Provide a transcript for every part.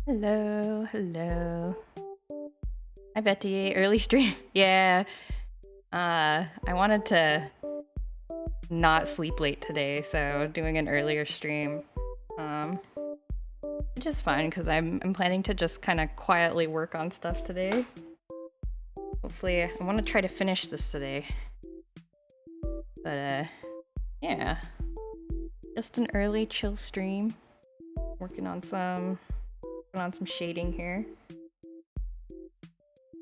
Hello, hello. Hi Betty, early stream. Yeah. I wanted to not sleep late today, so doing an earlier stream. Um which is fine because I'm planning to just kind of quietly work on stuff today. Hopefully I want to try to finish this today. But yeah. Just an early chill stream. Working on some shading here.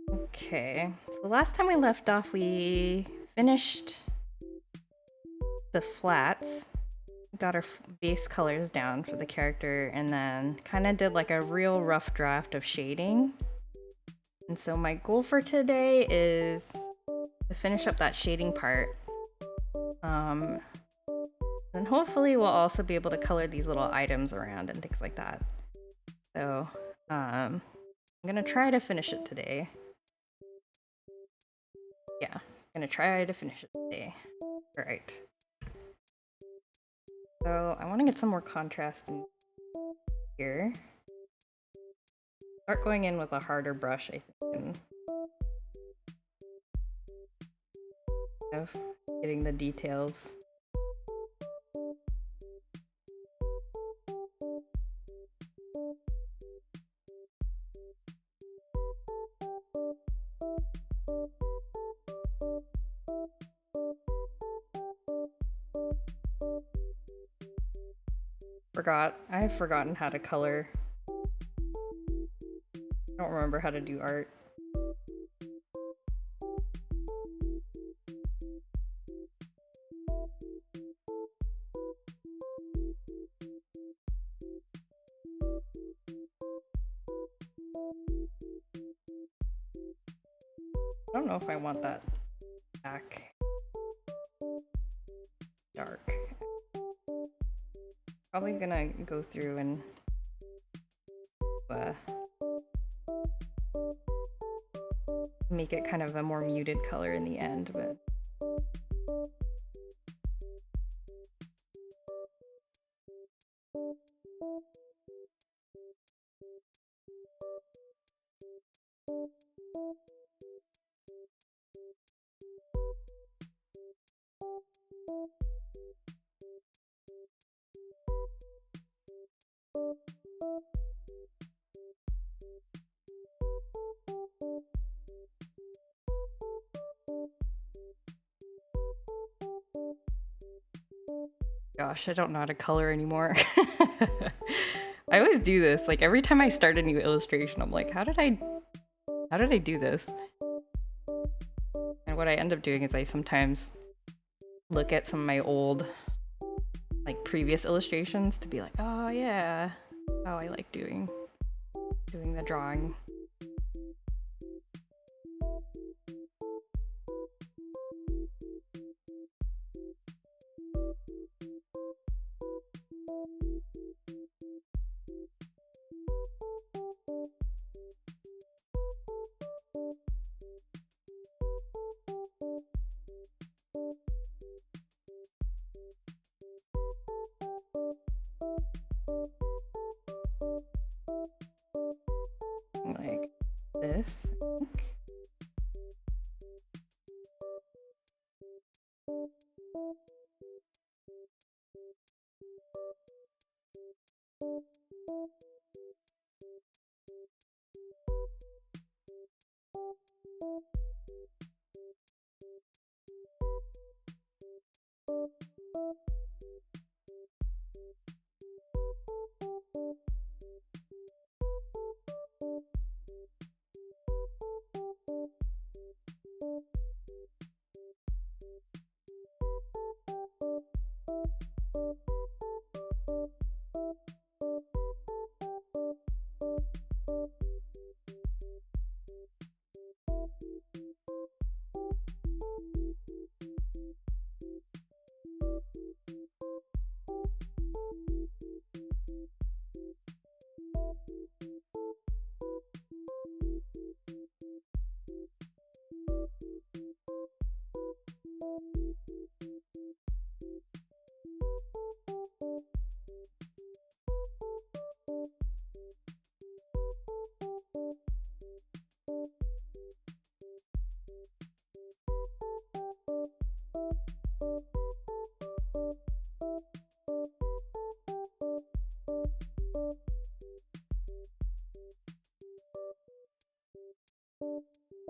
Okay. So the last time we left off we finished the flats, got our base colors down for the character, and then kind of did like a real rough draft of shading. And so my goal for today is to finish up that shading part. And hopefully we'll also be able to color these little items around and things like that. So I'm gonna try to finish it today. Yeah, gonna try to finish it today. All right. So I want to get some more contrast in here. Start going in with a harder brush, I think, and of getting the details. I've forgotten how to color. I don't remember how to do art. I don't know if I want that back dark. Probably gonna go through and make it kind of a more muted color in the end, but gosh, I don't know how to color anymore. I always do this. Like every time I start a new illustration, I'm like, how did I do this? And what I end up doing is I sometimes look at some of my old, like previous illustrations to be like, oh yeah, how I like doing the drawing. Like this, I think.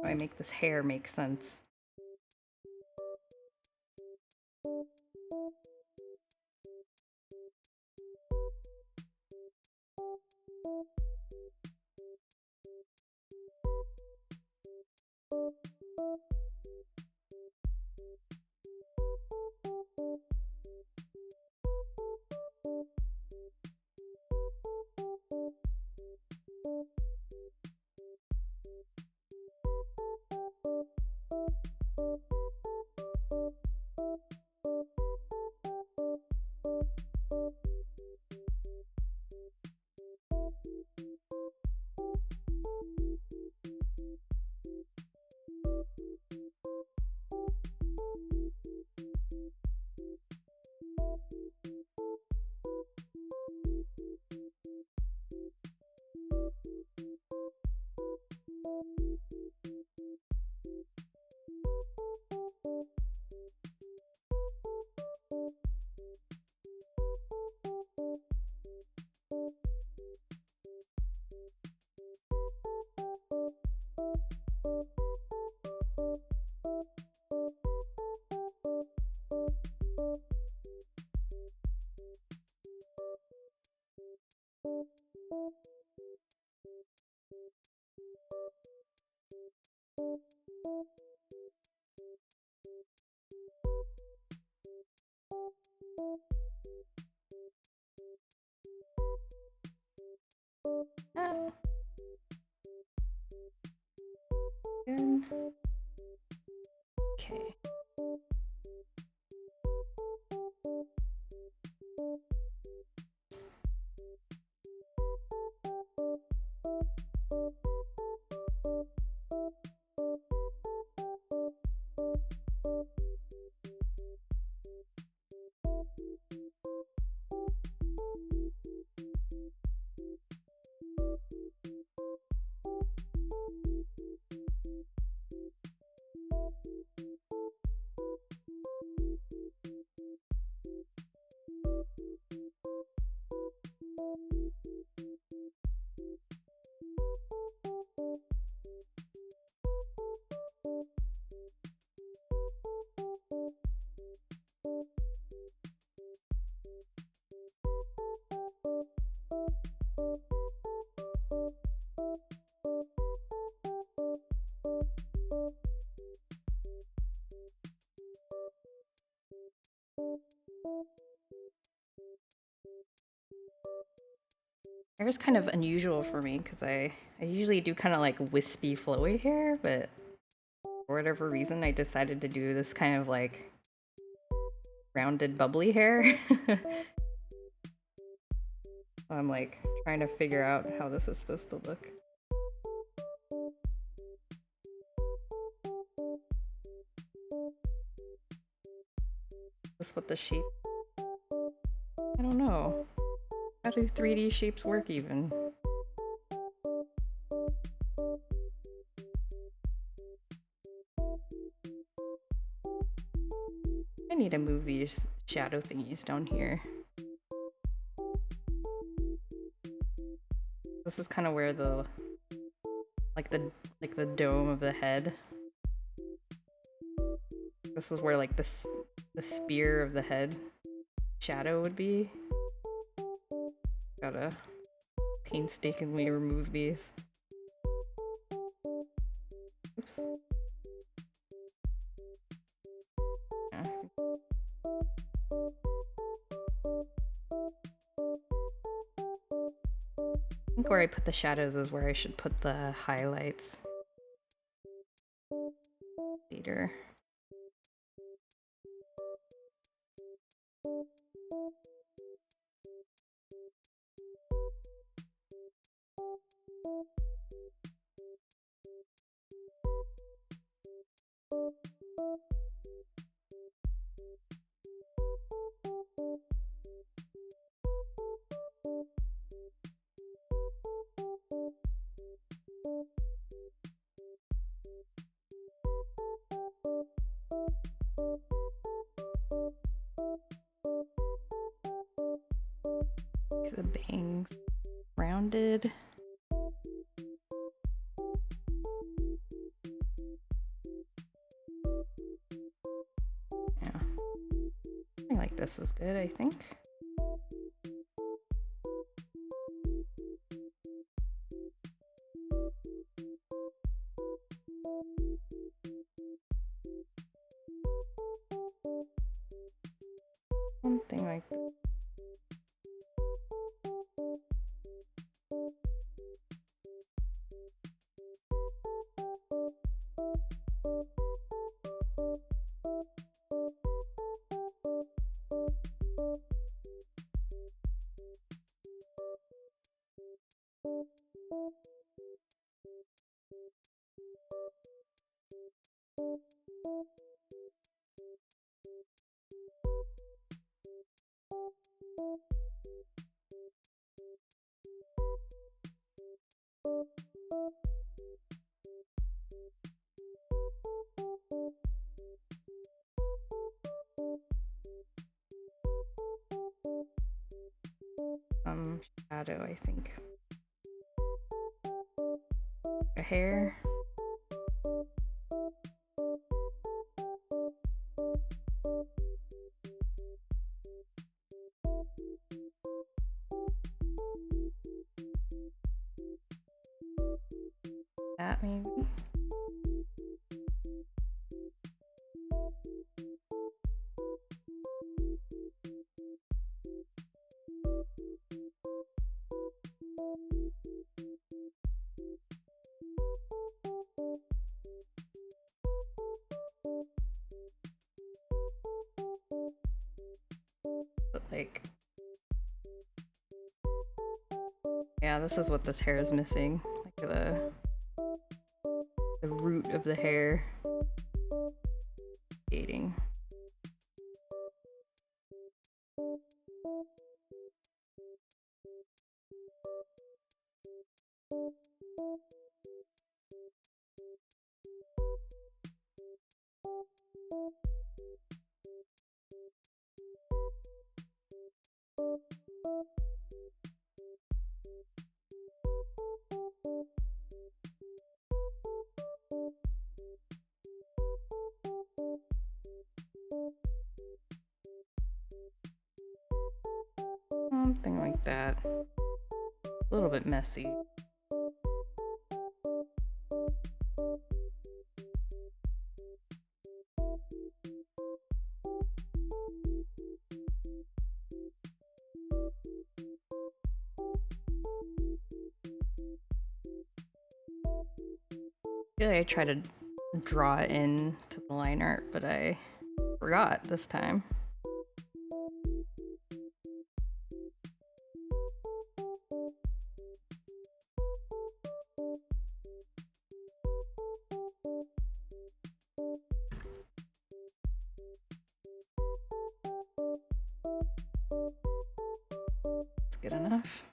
I make this hair make sense. Good. Okay. Hair is kind of unusual for me because I usually do kind of like wispy flowy hair, but for whatever reason I decided to do this kind of like rounded bubbly hair. So I'm like trying to figure out how this is supposed to look. Is this what the shape? I don't know. How do 3D shapes work even? I need to move these shadow thingies down here. This is kind of where the like the dome of the head. This is where like the spear of the head shadow would be. Gotta painstakingly remove these. Oops. Yeah. I think where I put the shadows is where I should put the highlights later. the bangs rounded. Yeah. Something like this is good, I think. Something like this. Shadow, I think. A hair. That maybe. But like, yeah, this is what this hair is missing. Like the root of the hair fading. Something like that. A little bit messy. Usually I try to draw it in to the line art, but I forgot this time. It's good enough.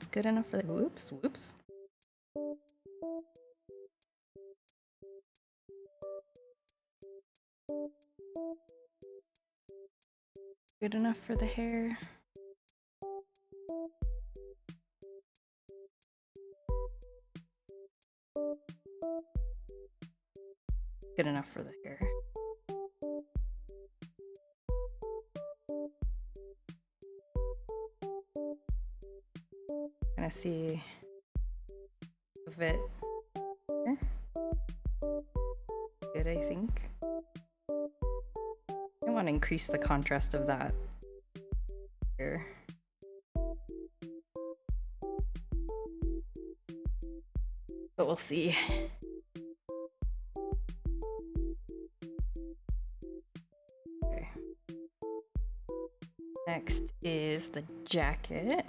That's good enough for the whoops. Good enough for the hair. Good enough for the hair. Gonna see if it here. Good, I think. I want to increase the contrast of that here. But we'll see. Okay. Next is the jacket.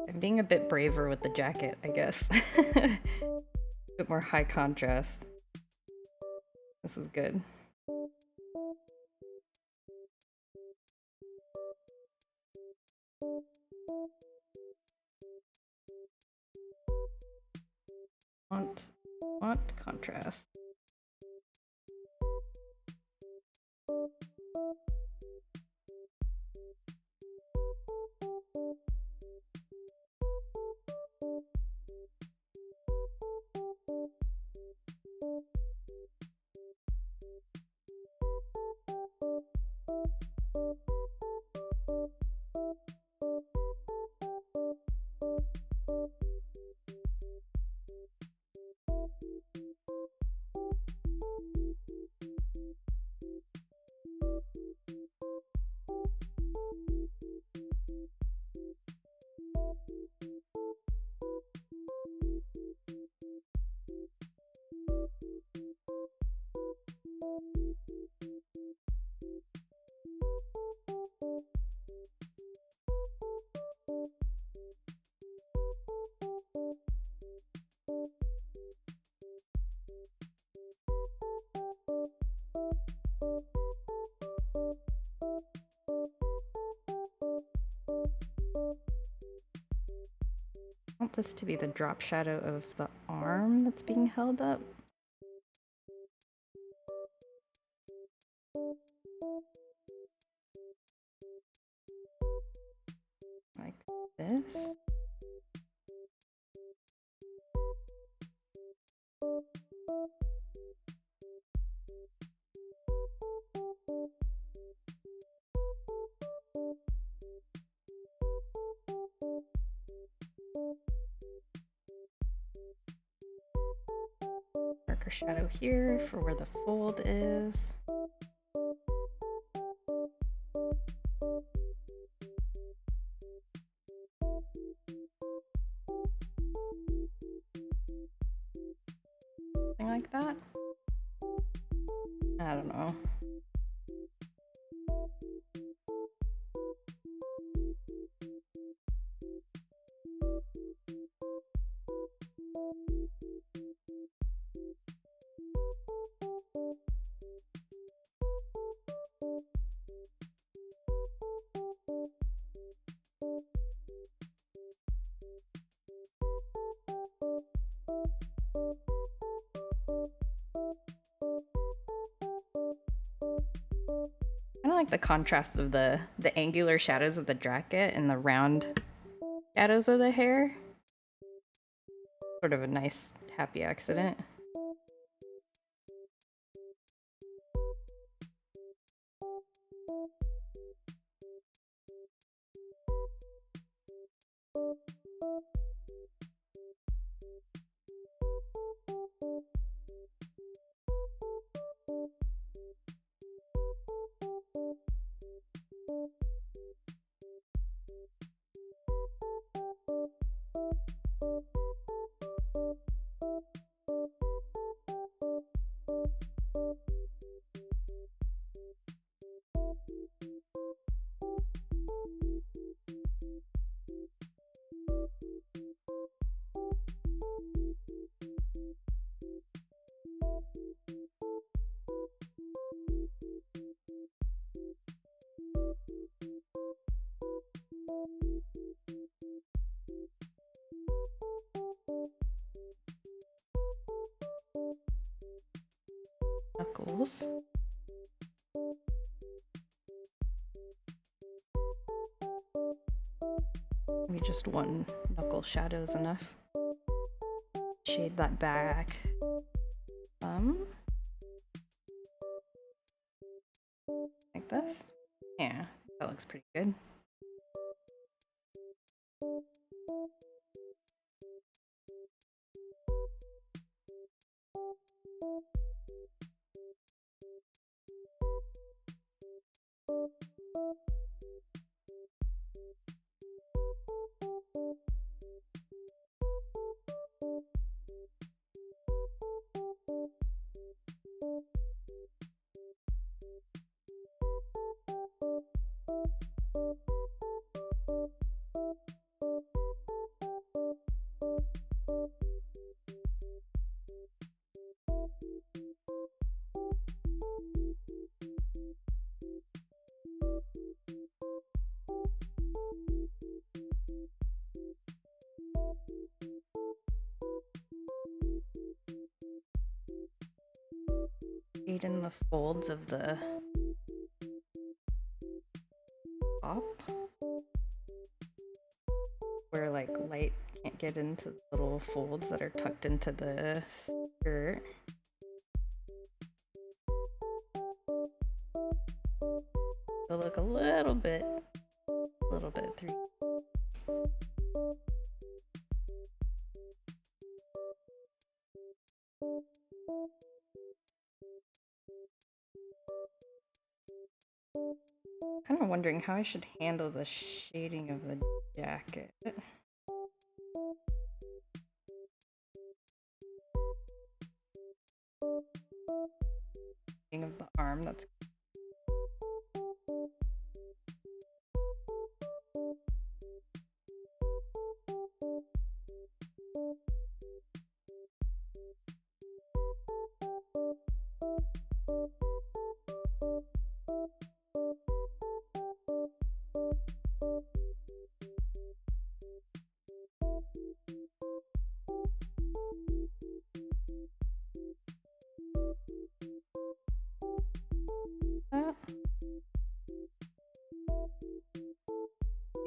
I'm being a bit braver with the jacket, I guess. A bit more high contrast. This is good. Want contrast. I want this to be the drop shadow of the arm that's being held up. Like this. Darker shadow here for where the fold is. something like that. I don't know. I like the contrast of the angular shadows of the jacket and the round shadows of the hair. Sort of a nice, happy accident. Knuckles. Maybe just one knuckle shadow is enough. Shade that back. Like this? Yeah, that looks pretty good. Shade in the folds of the top, where like light can't get into the little folds that are tucked into the skirt. They'll look a little bit through. Kind of wondering how I should handle the shading of the jacket. Shading of the arm, that's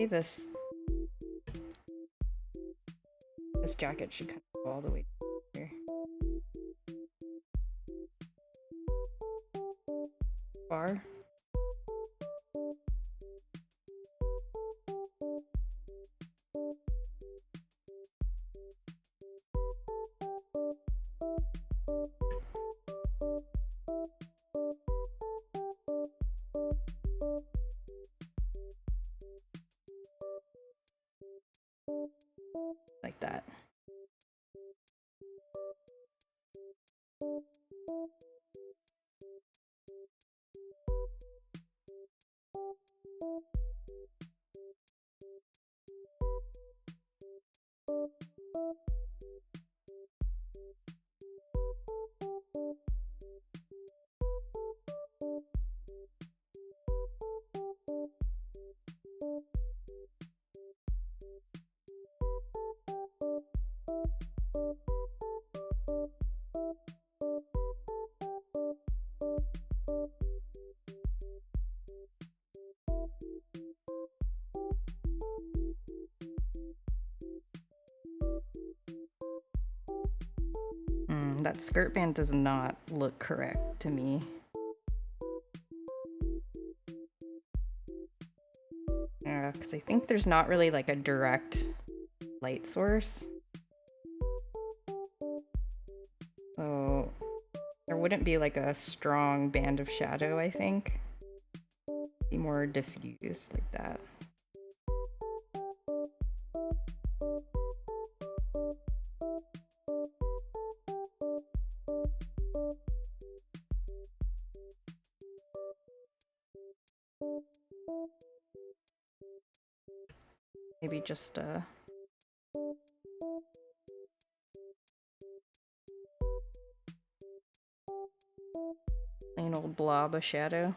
this jacket should kind of go all the way here. Far. Like that. That skirt band does not look correct to me. Yeah, because I think there's not really like a direct light source. So there wouldn't be like a strong band of shadow, I think. Be more diffused like that. Maybe just plain old blob of shadow.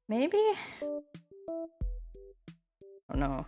Maybe? I don't know.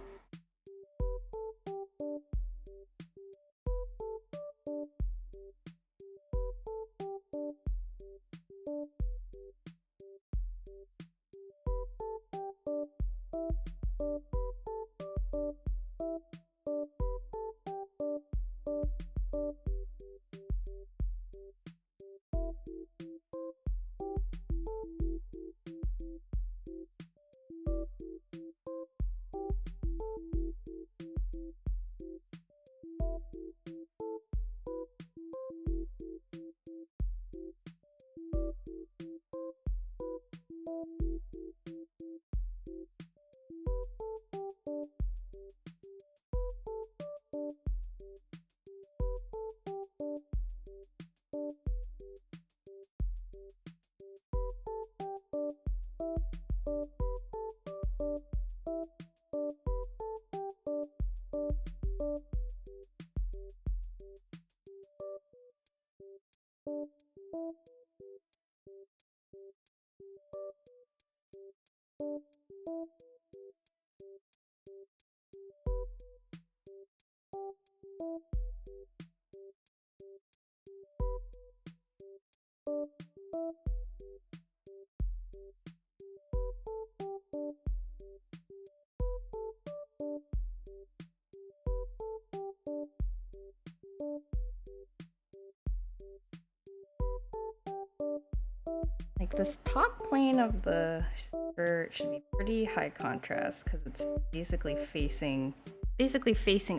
Like this top plane of the skirt should be pretty high contrast because it's basically facing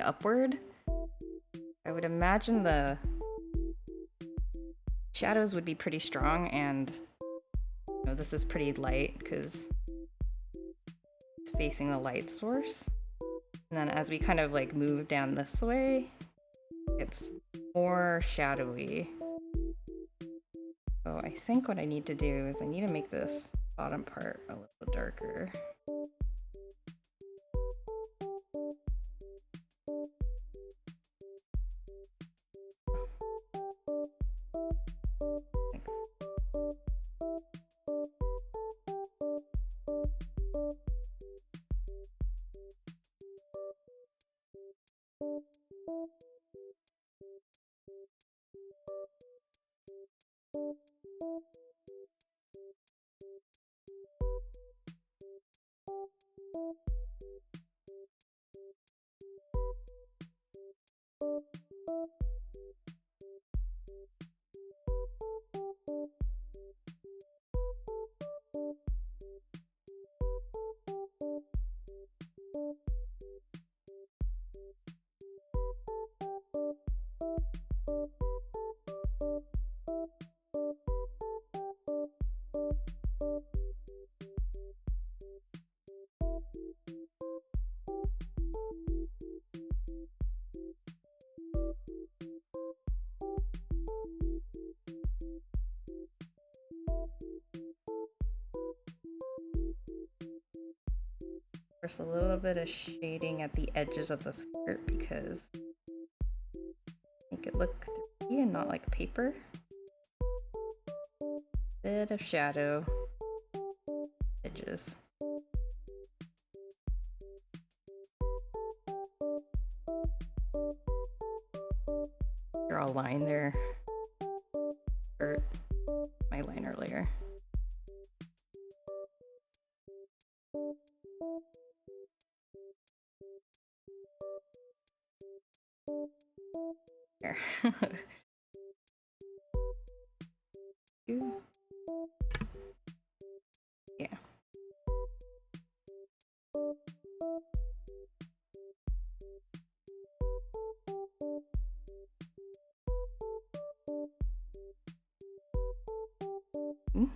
upward. I would imagine the shadows would be pretty strong, and you know, this is pretty light because it's facing the light source. And then as we kind of like move down this way, it's more shadowy. So I think what I need to do is I need to make this bottom part a little darker. There's a little bit of shading at the edges of the skirt because make it look 3D and not like paper. Bit of shadow edges. Draw a line there. Or my line earlier. There. Yeah. Hmm?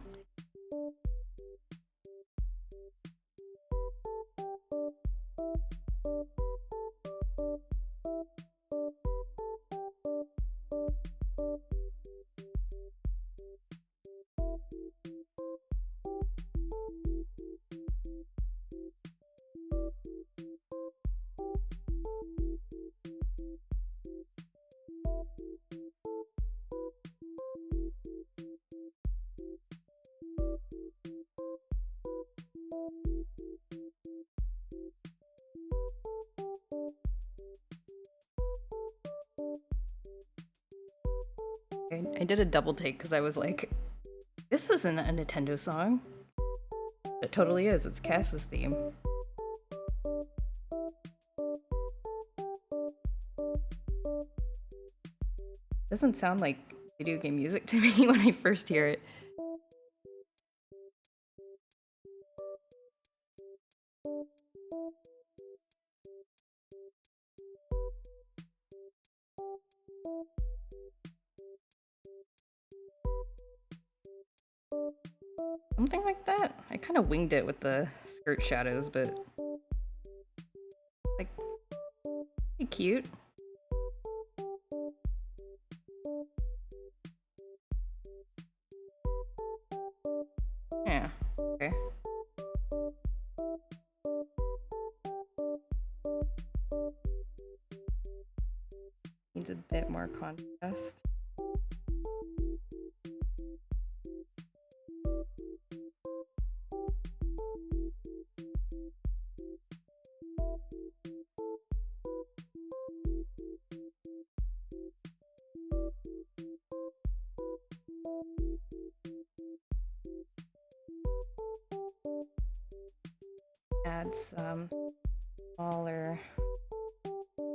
I did a double take because I was like, this isn't a Nintendo song. It totally is. It's Cass's theme. Doesn't sound like video game music to me when I first hear it. Something like that. I kind of winged it with the skirt shadows, but like, pretty cute. Yeah, okay. Needs a bit more contrast. Add some smaller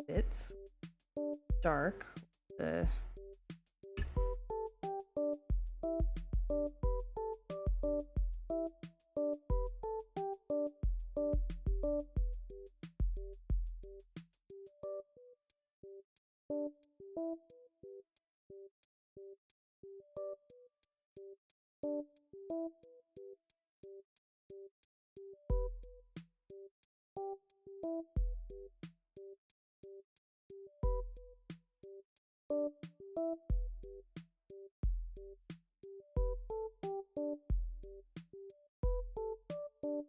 bits. Dark. The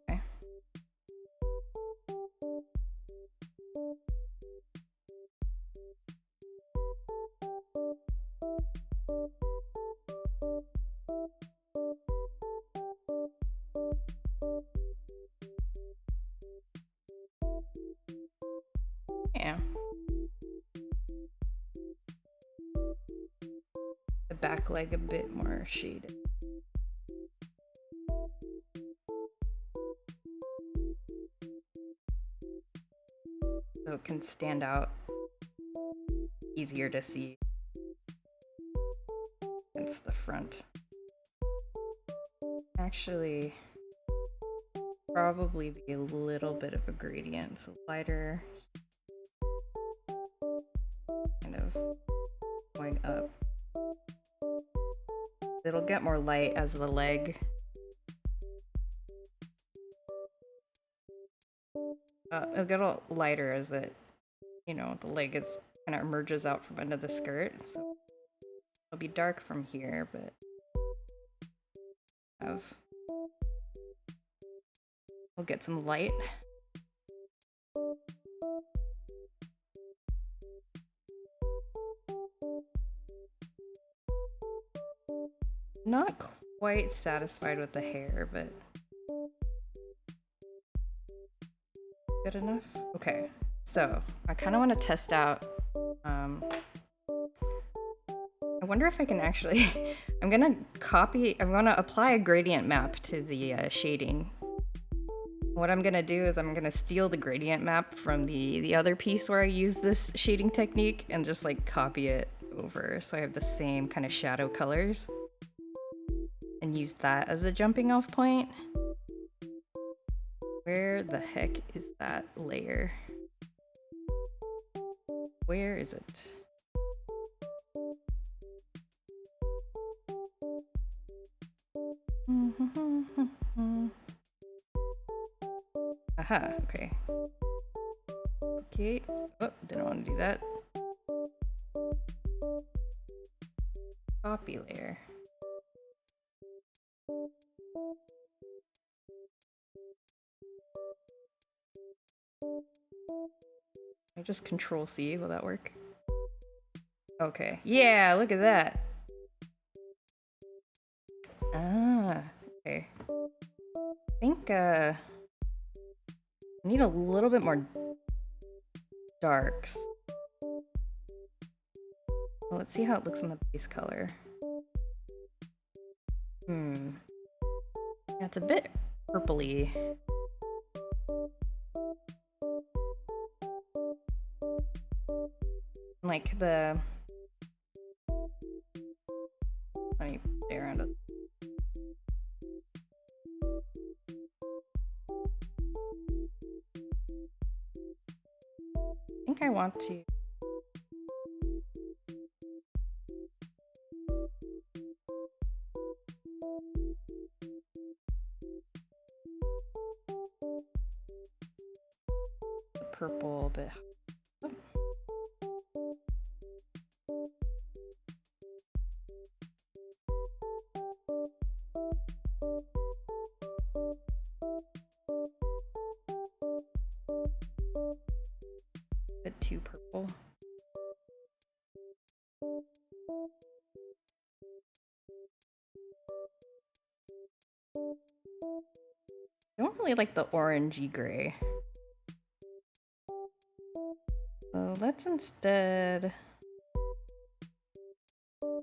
okay. Yeah. The back leg a bit more shaded. So it can stand out easier to see against the front. Actually, probably be a little bit of a gradient, so lighter, kind of going up. It'll get more light as the leg it'll get a little lighter as it, you know, the leg is kind of emerges out from under the skirt. So it'll be dark from here, but we'll get some light. Not quite satisfied with the hair, but good enough. Okay, so I kind of want to test out. I wonder if I can actually. I'm gonna apply a gradient map to the shading. What I'm gonna do is I'm gonna steal the gradient map from the other piece where I use this shading technique and just like copy it over so I have the same kind of shadow colors and use that as a jumping off point. Where the heck is that layer? Where is it? Aha, okay. Okay, oh, didn't want to do that. Copy layer. I just Control C, will that work? Okay, yeah, look at that. Ah, okay. I think I need a little bit more darks. Well, let's see how it looks in the base color. Yeah, it's a bit purpley. Like the... Let me play around with... I think I want to... The purple a bit... Oh. Bit too purple. I don't really like the orangey gray. So let's instead... I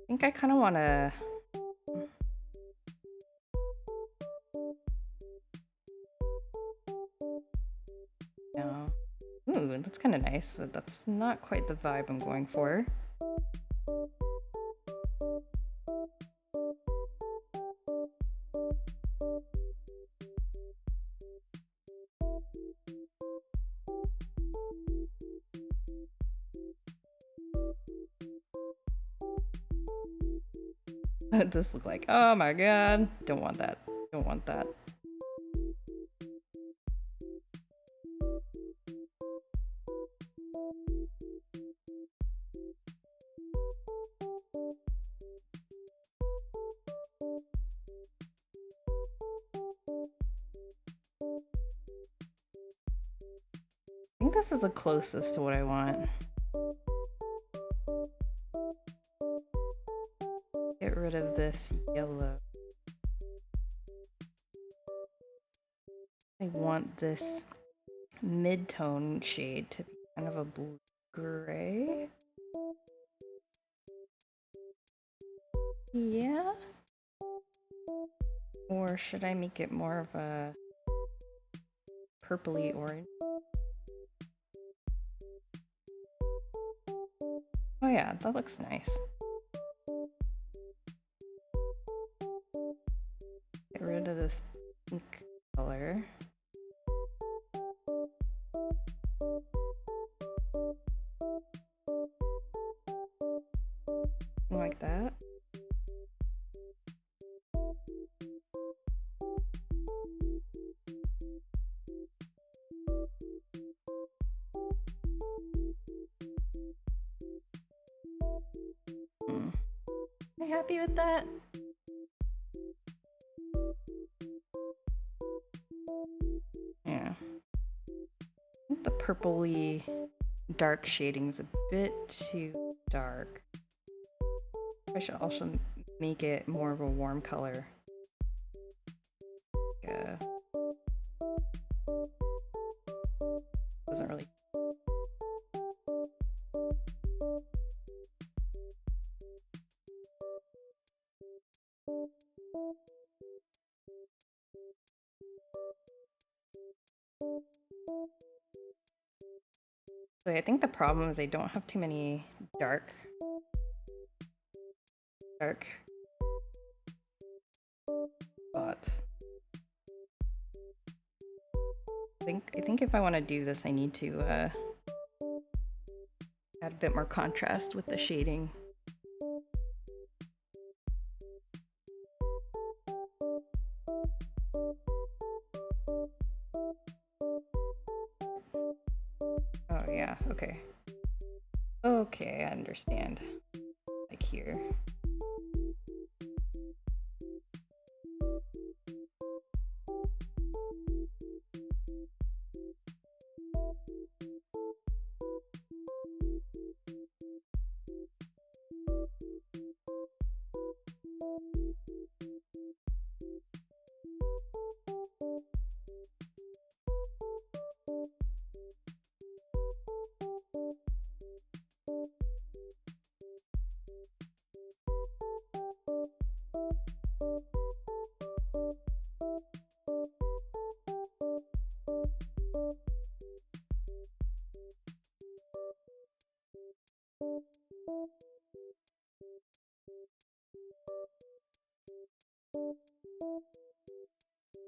think I kind of want to... No. Ooh, that's kind of nice, but that's not quite the vibe I'm going for. What did this look like? Oh my god. Don't want that. Don't want that. I think this is the closest to what I want. Get rid of this yellow. I want this mid-tone shade to be kind of a blue gray. Yeah? Or should I make it more of a purpley orange? Oh yeah, that looks nice. Get rid of this pink color. Like that. Am I happy with that? Yeah. I think the purpley dark shading's a bit too dark. I should also make it more of a warm color. Yeah. Doesn't really. Wait, I think the problem is I don't have too many dark spots. I think if I want to do this, I need to add a bit more contrast with the shading. Oh yeah, okay. Okay, I understand. Like here.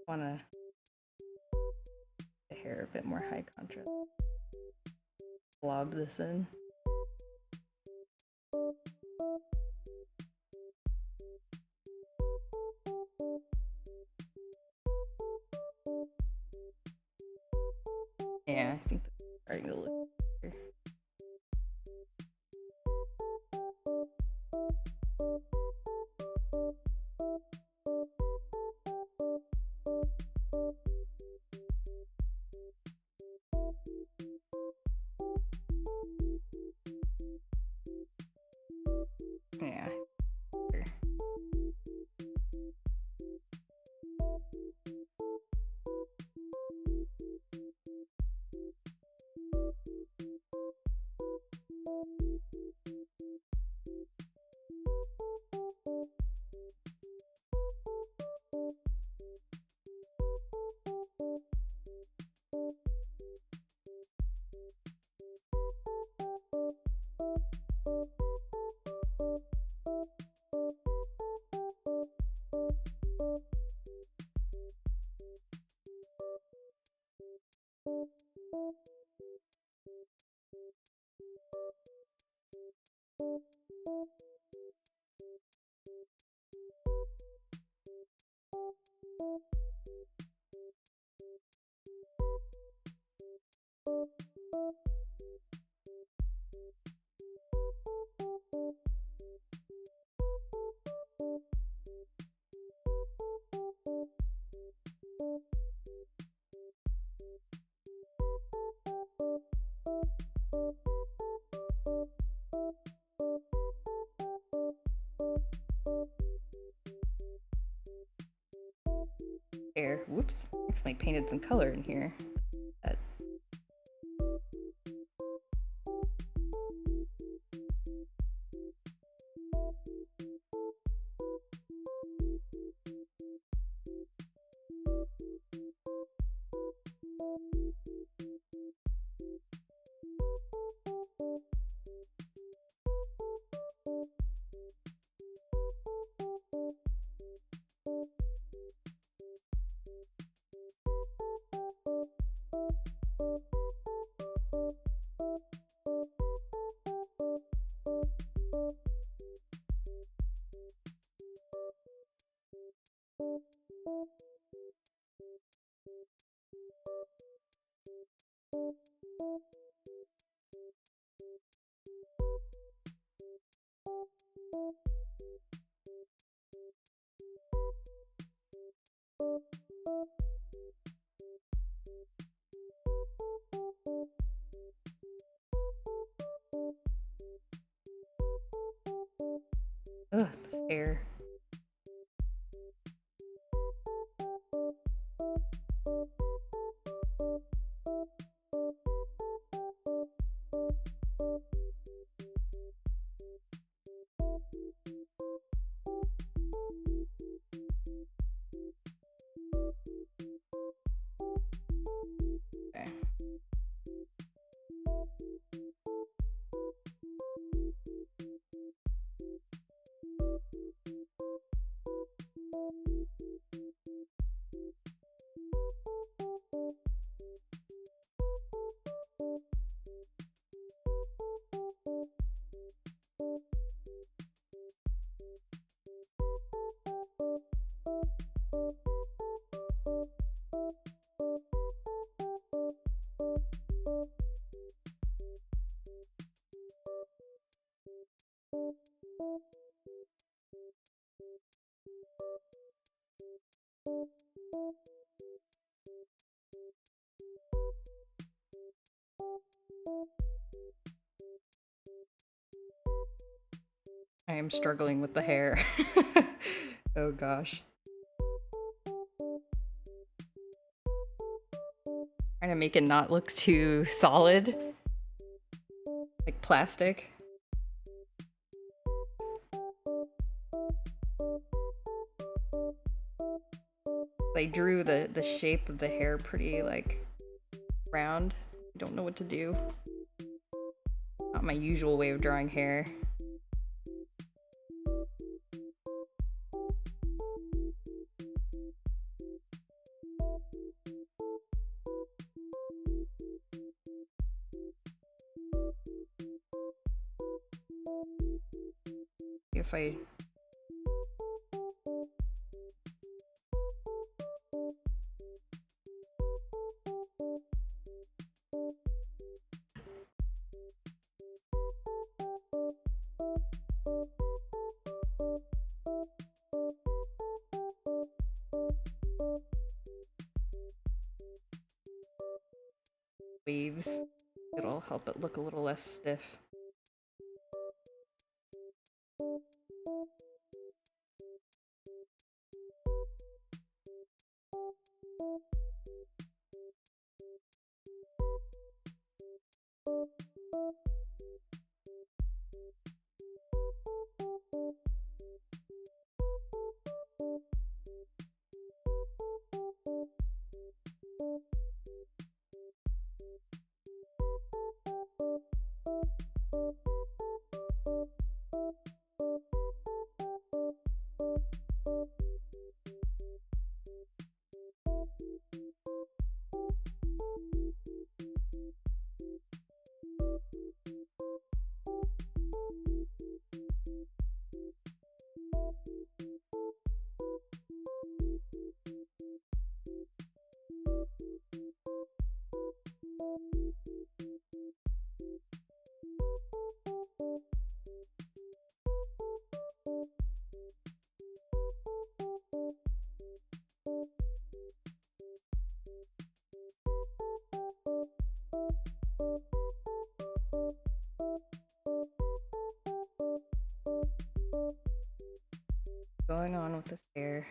Wanna the hair a bit more high contrast. Blob this in. Yeah, I think that's starting to look better. Yeah. There. Whoops. Accidentally painted some color in here. Ugh, this hair. Okay. I am struggling with the hair. Oh gosh. Trying to make it not look too solid. Like plastic. I drew the shape of the hair pretty like round. I don't know what to do. Not my usual way of drawing hair. If I waves, it'll help it look a little less stiff. Going on with this hair.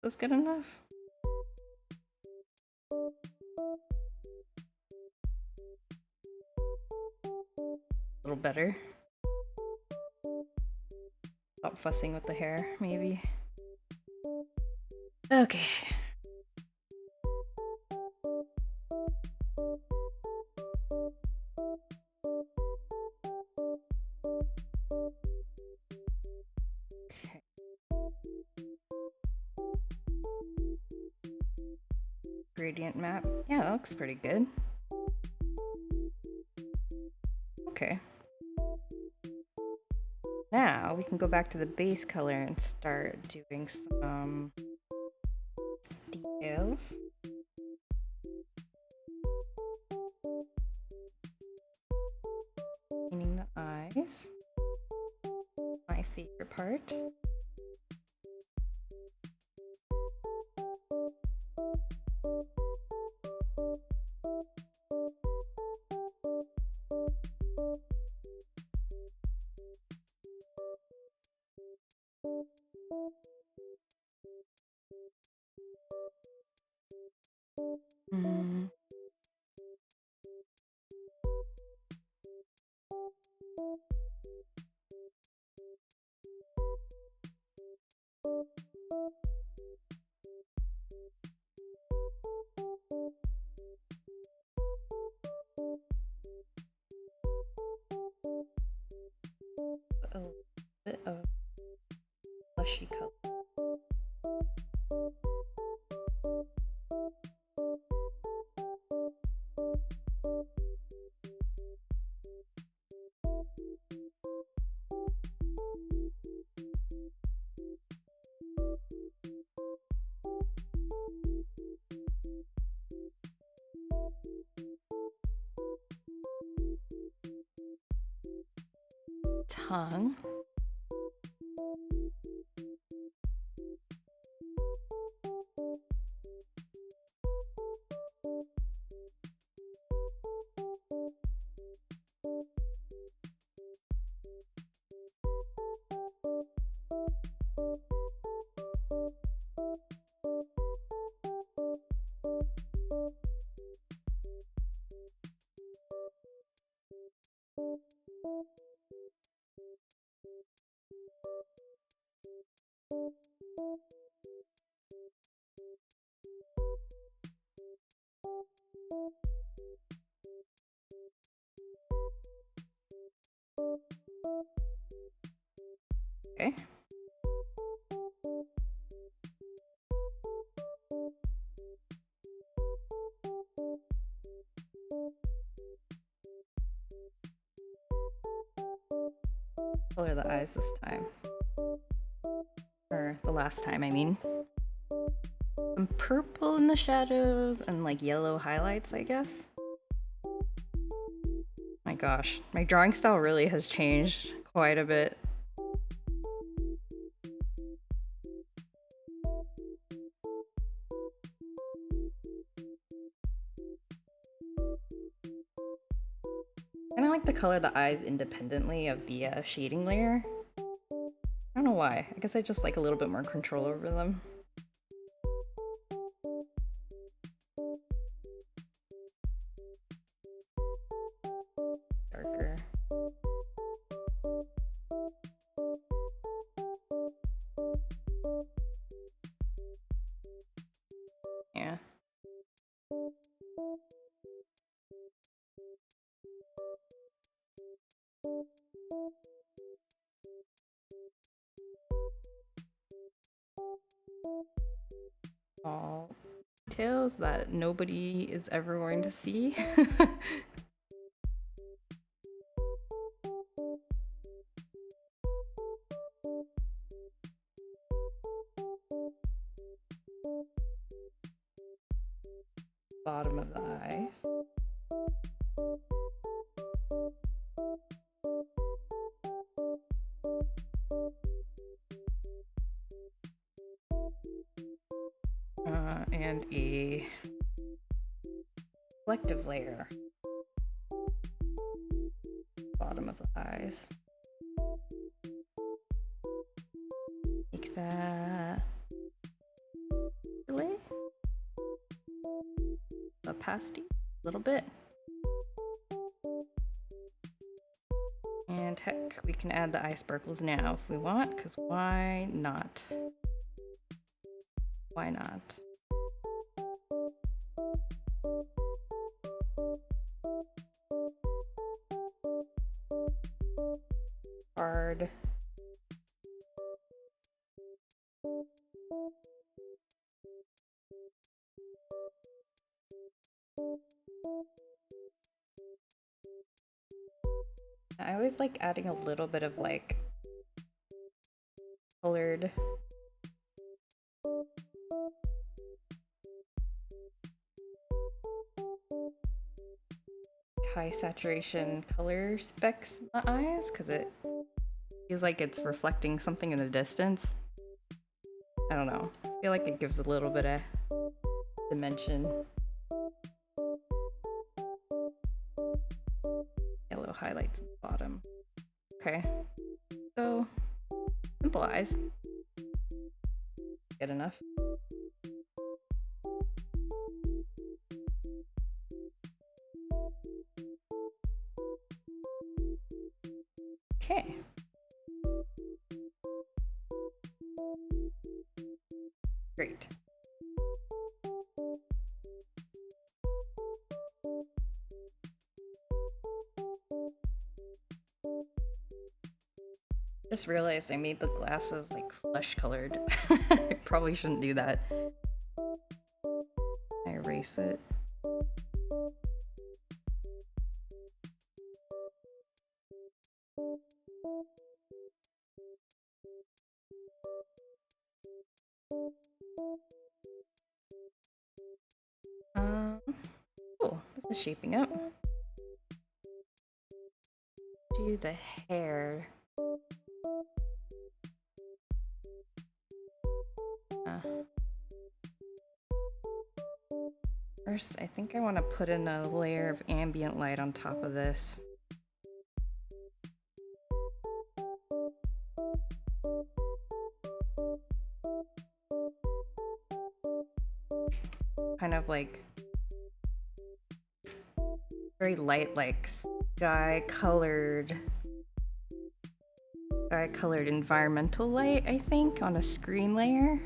this good enough? A little better. Stop fussing with the hair, maybe. Okay. Gradient map. Yeah, that looks pretty good. Okay. Now we can go back to the base color and start doing some details. Painting the eyes. My favorite part. A bit of blushy color. Tongue. Okay. Color the eyes this time. Or the last time, I mean. Some purple in the shadows and like yellow highlights, I guess. My gosh, my drawing style really has changed quite a bit. I kind of like to color the eyes independently of the shading layer. I don't know why. I guess I just like a little bit more control over them. Darker. Yeah. All details that nobody is ever going to see. Bottom of the eyes. And a reflective layer. Bottom of the eyes. Like that. opacity a little bit. And heck, we can add the eye sparkles now if we want, because why not? Why not? Hard. I always like adding a little bit of like colored high saturation color specks in the eyes because it feels like it's reflecting something in the distance. I don't know. I feel like it gives a little bit of dimension. Yellow highlights at the bottom. Okay. So, simple eyes. Good enough. Okay. Great. Just realized I made the glasses like flesh colored. I probably shouldn't do that. I erase it. Cool. This is shaping up. Do the hair. First, I think I want to put in a layer of ambient light on top of this. Kind of like very light, like sky colored environmental light, I think, on a screen layer.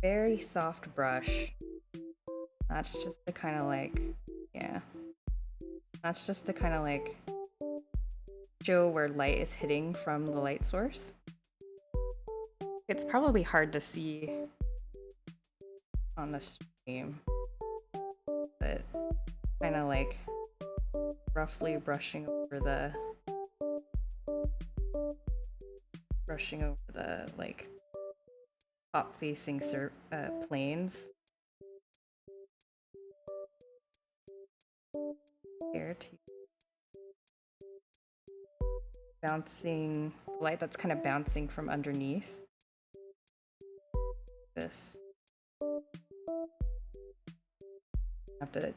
Very soft brush. That's just to kind of like, yeah. That's just to kind of like show where light is hitting from the light source. It's probably hard to see on the stream, but kind of like roughly brushing over the like top facing planes here to bouncing light that's kind of bouncing from underneath this. Have to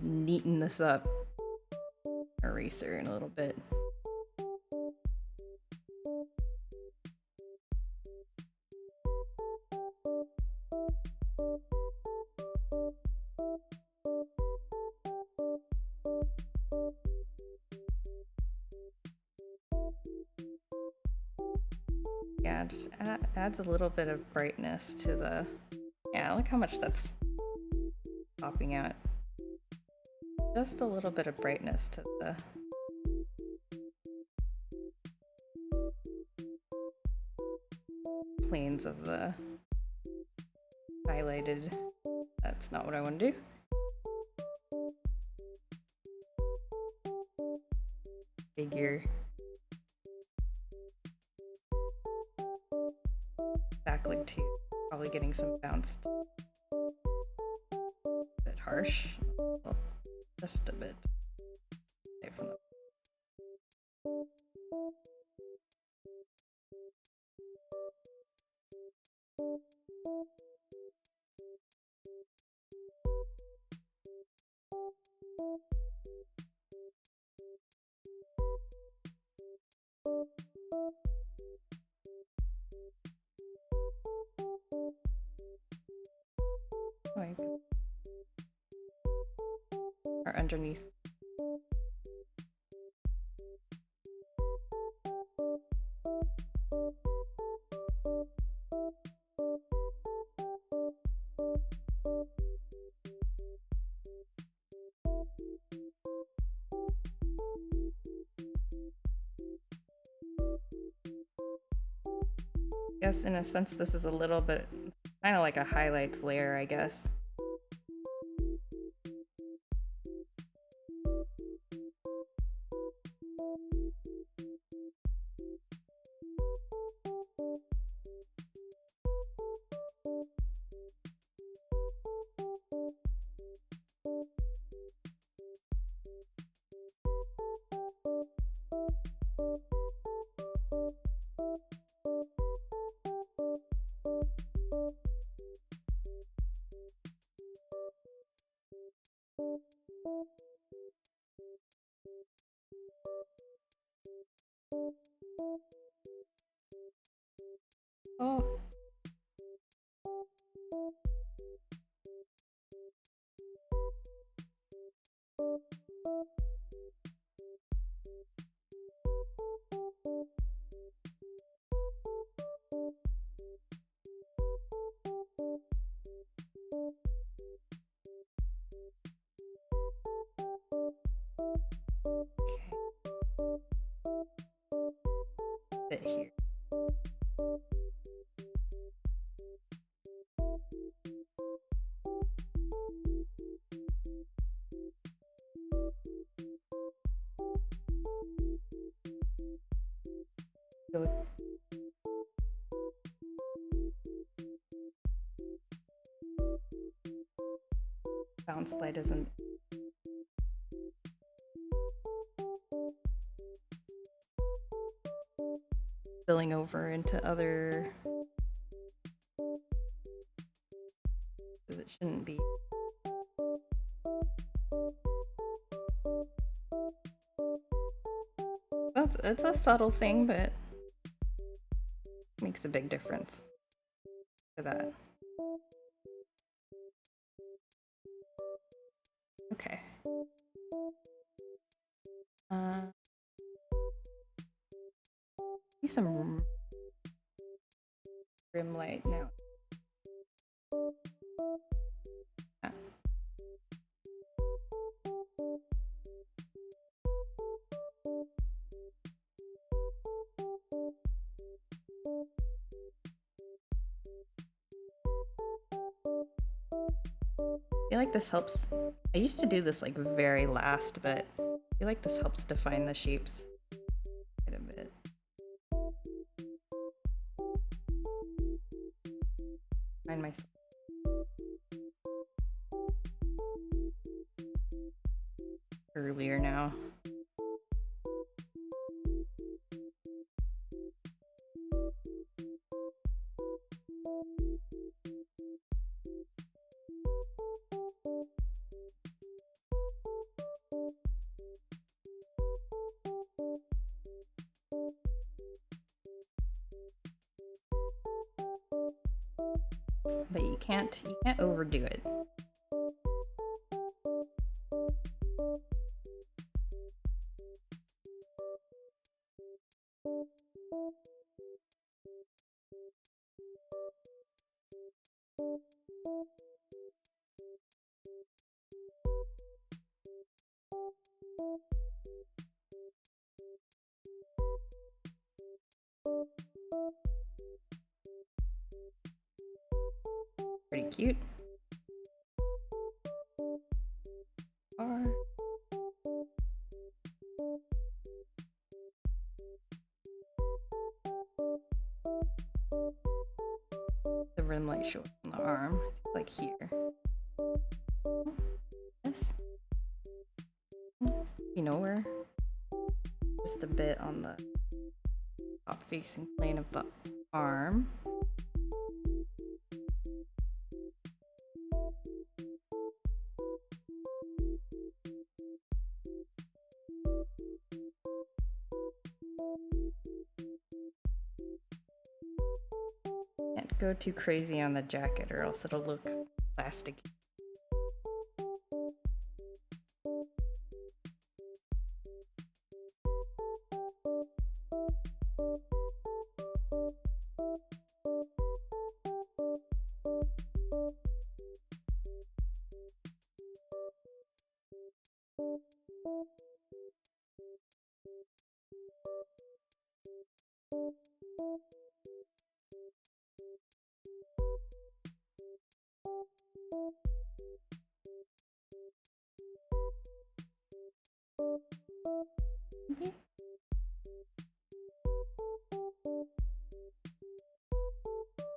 neaten this up. Eraser in a little bit. Yeah, just adds a little bit of brightness to the... Yeah, look how much that's popping out. Just a little bit of brightness to the... planes of the highlighted. That's not what I want to do. Figure. Backlit too. Probably getting some bounced. A bit harsh. Well, just a bit. Okay, from the... like, or underneath. I guess in a sense this is a little bit kind of like a highlights layer, I guess. Oh. Bit here. Go. Bounce slide isn't spilling over into other, because it shouldn't be. It's a subtle thing, but makes a big difference for that. Okay. Use some rim light now. Yeah. I feel like this helps. I used to do this like very last, but I feel like this helps define the shapes quite a bit. Find myself. Earlier now. But you can't overdo it. Pretty cute. The rim light showing on the arm, like here. This, you know where? Just a bit on the top facing plane of the arm. Can't go too crazy on the jacket or else it'll look plasticky. Maybe?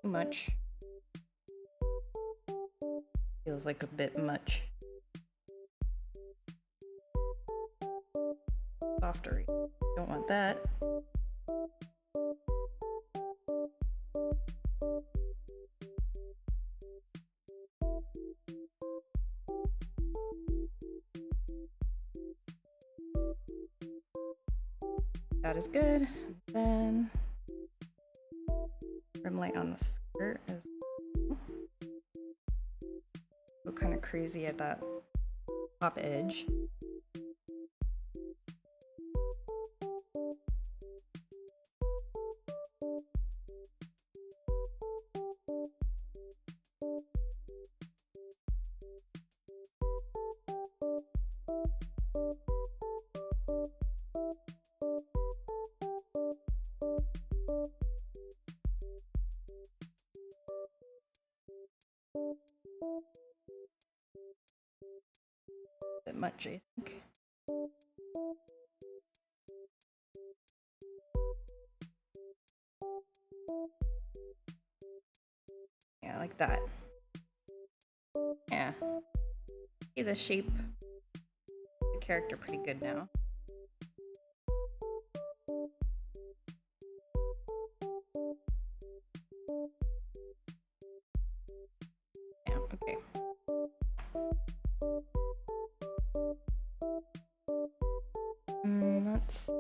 Too much. Feels like a bit much. Softer. Don't want that. That is good. Then trim light on the skirt as well. Go kind of crazy at that top edge. Bit much, I think. Yeah, like that. Yeah. See the shape, the character pretty good now. Yeah, okay. Let's...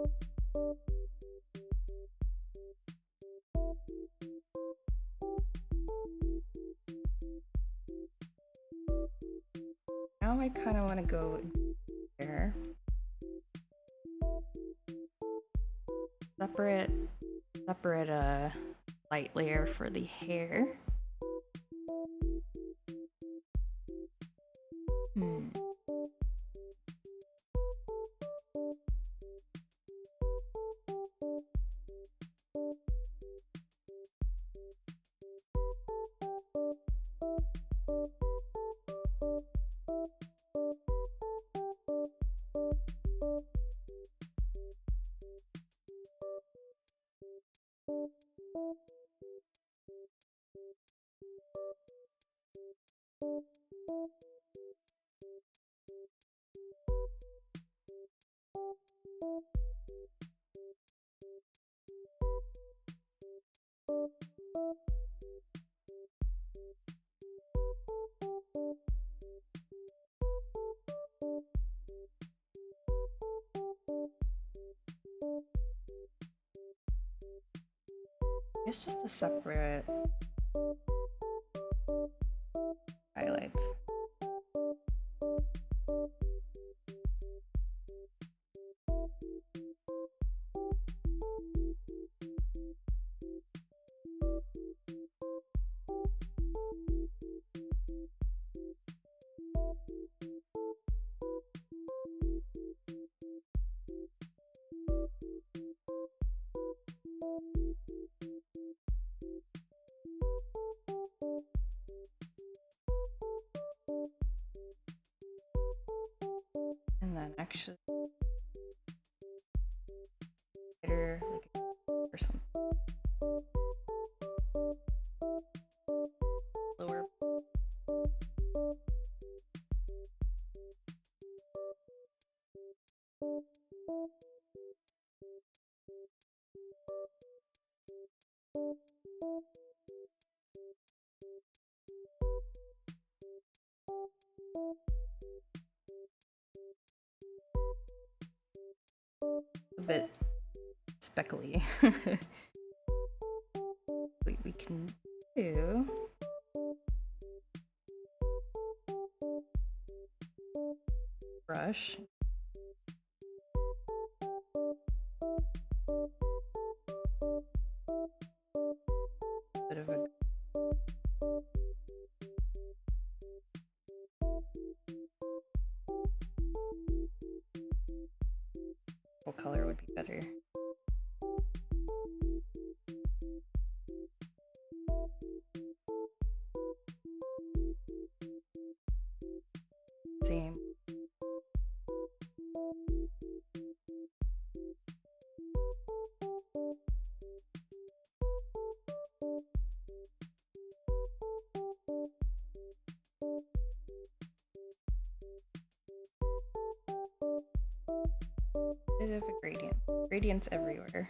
Now I kind of want to go there. Separate light layer for the hair. It's just a separate highlights. And then actually better like or something. Lower. A bit speckly. We can do brush. Bit of a what color would be better? bit of a gradient. Gradients everywhere.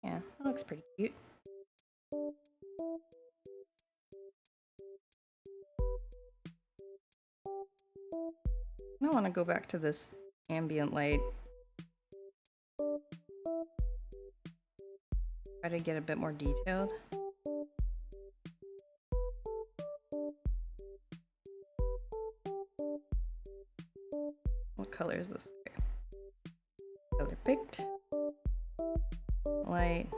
Yeah, that looks pretty cute. I want to go back to this ambient light. Try to get a bit more detailed. What color is this? Color picked. Light.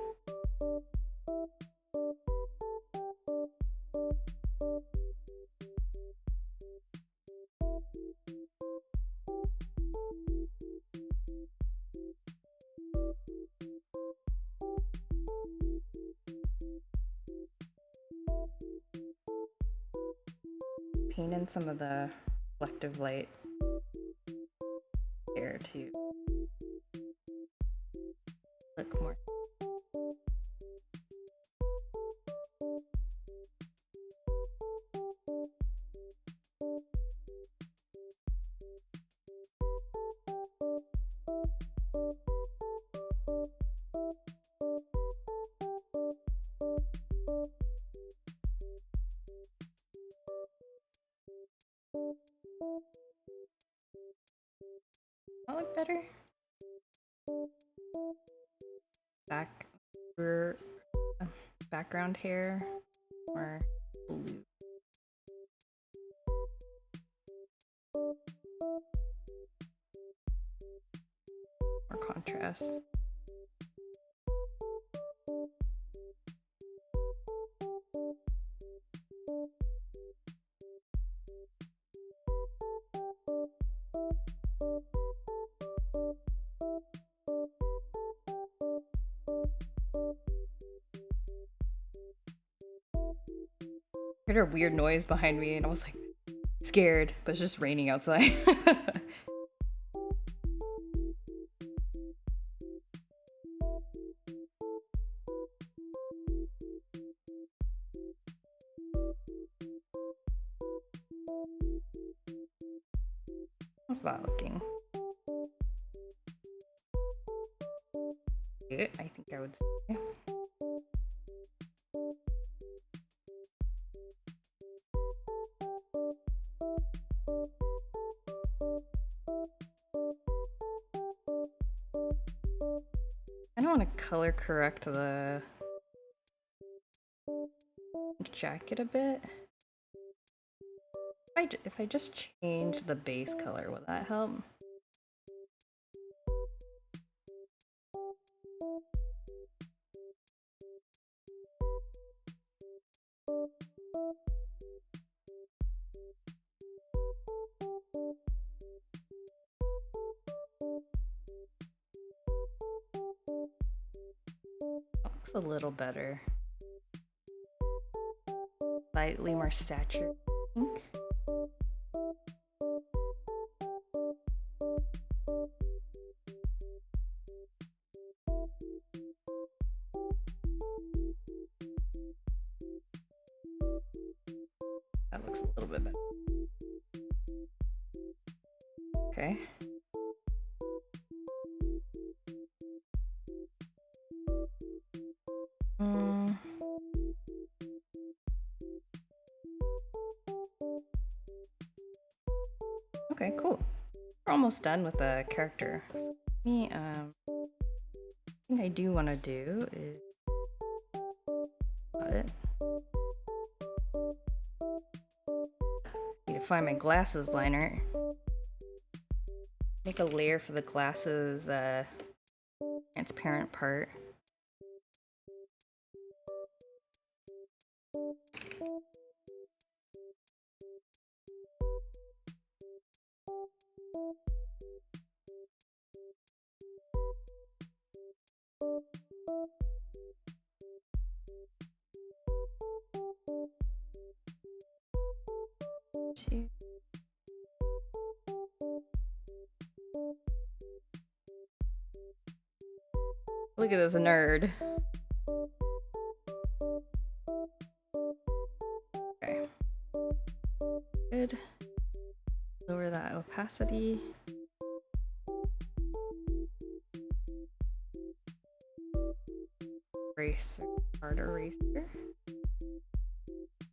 Paint in some of the reflective light here to look more. That look better? Background hair or blue. More contrast. I heard a weird noise behind me and I was like scared, but it's just raining outside. How's that looking? Good, I think I would say. I don't want to color correct the jacket a bit. If I just change the base color, will that help? Looks a little better. Slightly more saturated pink. That looks a little bit better. Okay. Okay, cool. We're almost done with the character. So me, thing I do want to do is got it. Need to find my glasses liner. Make a layer for the glasses transparent part. Look at this nerd. that opacity. Eraser, hard eraser.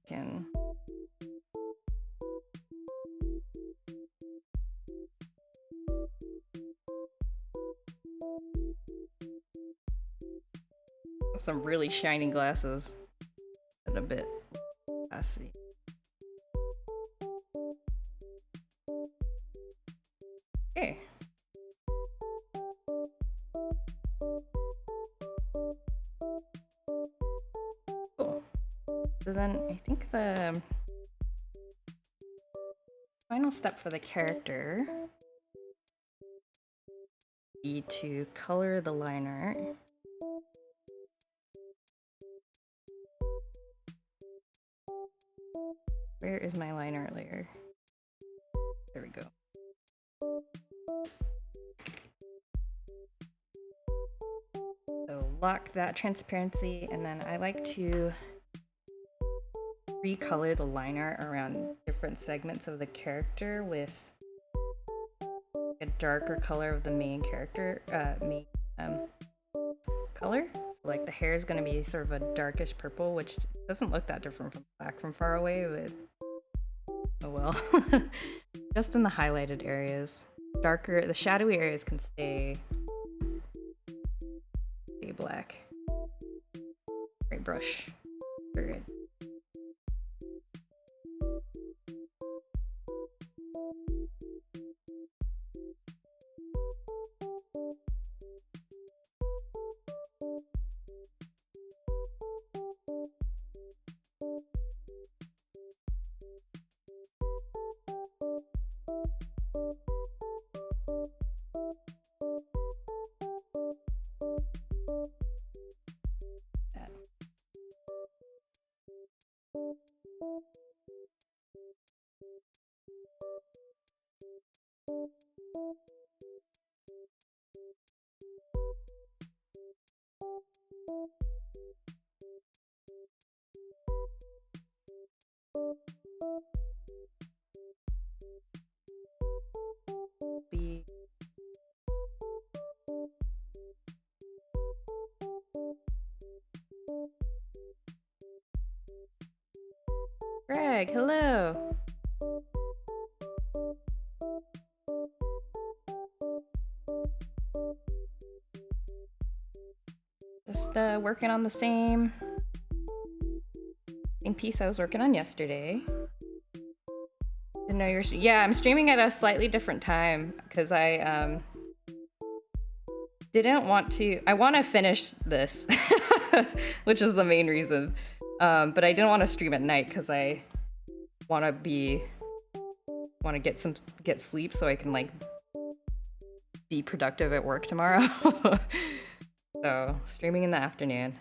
Can some really shiny glasses and a bit opacity. Okay. Cool. So then I think the final step for the character would be to color the line art. Where is my line art layer? There we go. So lock that transparency, and then I like to recolor the line art around different segments of the character with a darker color of the main character, color. So like the hair is going to be sort of a darkish purple, which doesn't look that different from black from far away, but oh well. Just in the highlighted areas. Darker, the shadowy areas can stay black. Right brush. Very good. Greg, hello. Just working on the same piece I was working on yesterday. Didn't know you're. Yeah, I'm streaming at a slightly different time because I didn't want to. I want to finish this, which is the main reason. But I didn't want to stream at night because I want to get sleep so I can like be productive at work tomorrow. So streaming in the afternoon.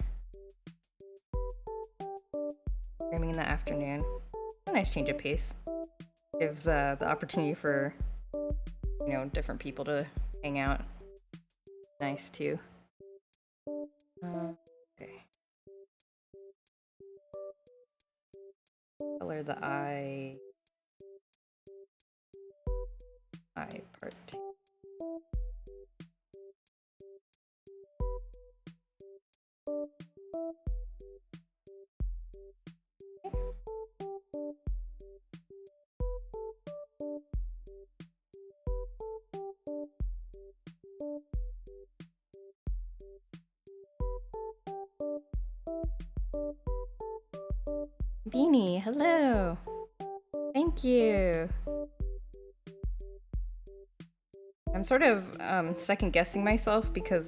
Streaming in the afternoon. A nice change of pace. Gives the opportunity for, you know, different people to hang out. Nice too. Okay. Color the eye part 2. Beanie, hello. Thank you. I'm sort of second guessing myself because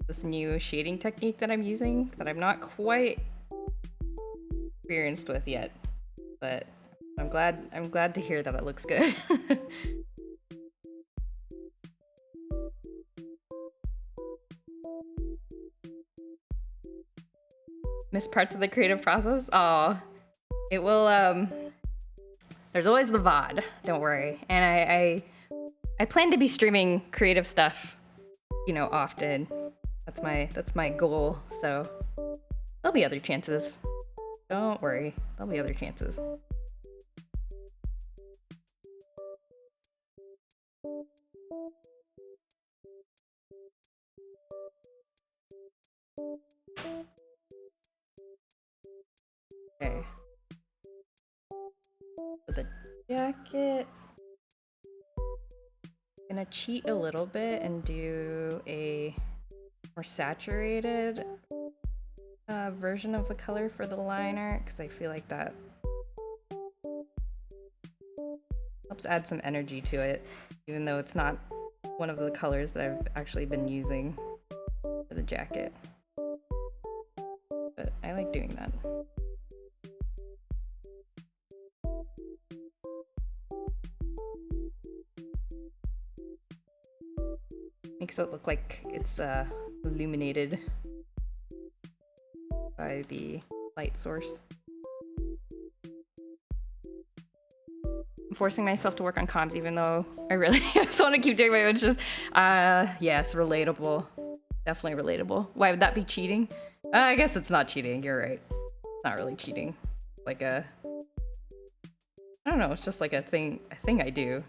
this new shading technique that I'm using that I'm not quite experienced with yet, but I'm glad to hear that it looks good. Missed parts of the creative process? Oh, it will. There's always the VOD. Don't worry. And I plan to be streaming creative stuff, you know, often. That's my goal. So there'll be other chances. Don't worry. There'll be other chances. Okay. For the jacket, I'm gonna cheat a little bit and do a more saturated version of the color for the liner, because I feel like that helps add some energy to it, even though it's not one of the colors that I've actually been using for the jacket. But I like doing that. Makes it look like it's illuminated by the light source. I'm forcing myself to work on comms even though I really just want to keep doing my own shows. Yes, relatable. Definitely relatable. Why would that be cheating? I guess it's not cheating, you're right. It's not really cheating. Like I don't know, it's just like a thing I do.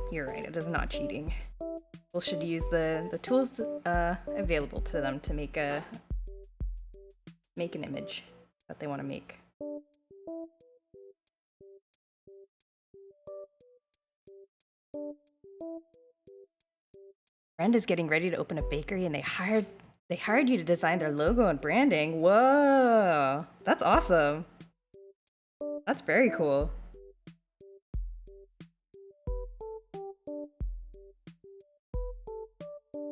You're right, it is not cheating. People should use the tools available to them to make an image that they want to make. Friend is getting ready to open a bakery and they hired you to design their logo and branding. Whoa, that's awesome. That's very cool.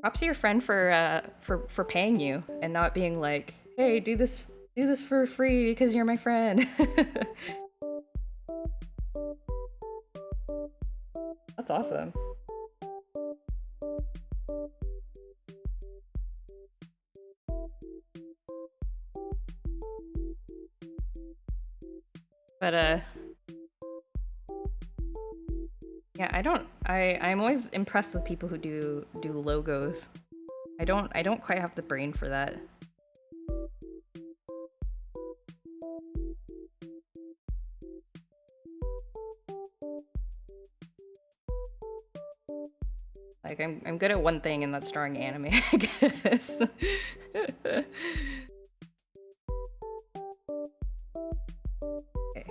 Props to your friend for paying you and not being like, hey, do this for free because you're my friend. That's awesome. But yeah, I'm always impressed with people who do logos. I don't quite have the brain for that. Like I'm good at one thing, and that's drawing anime, I guess. Okay.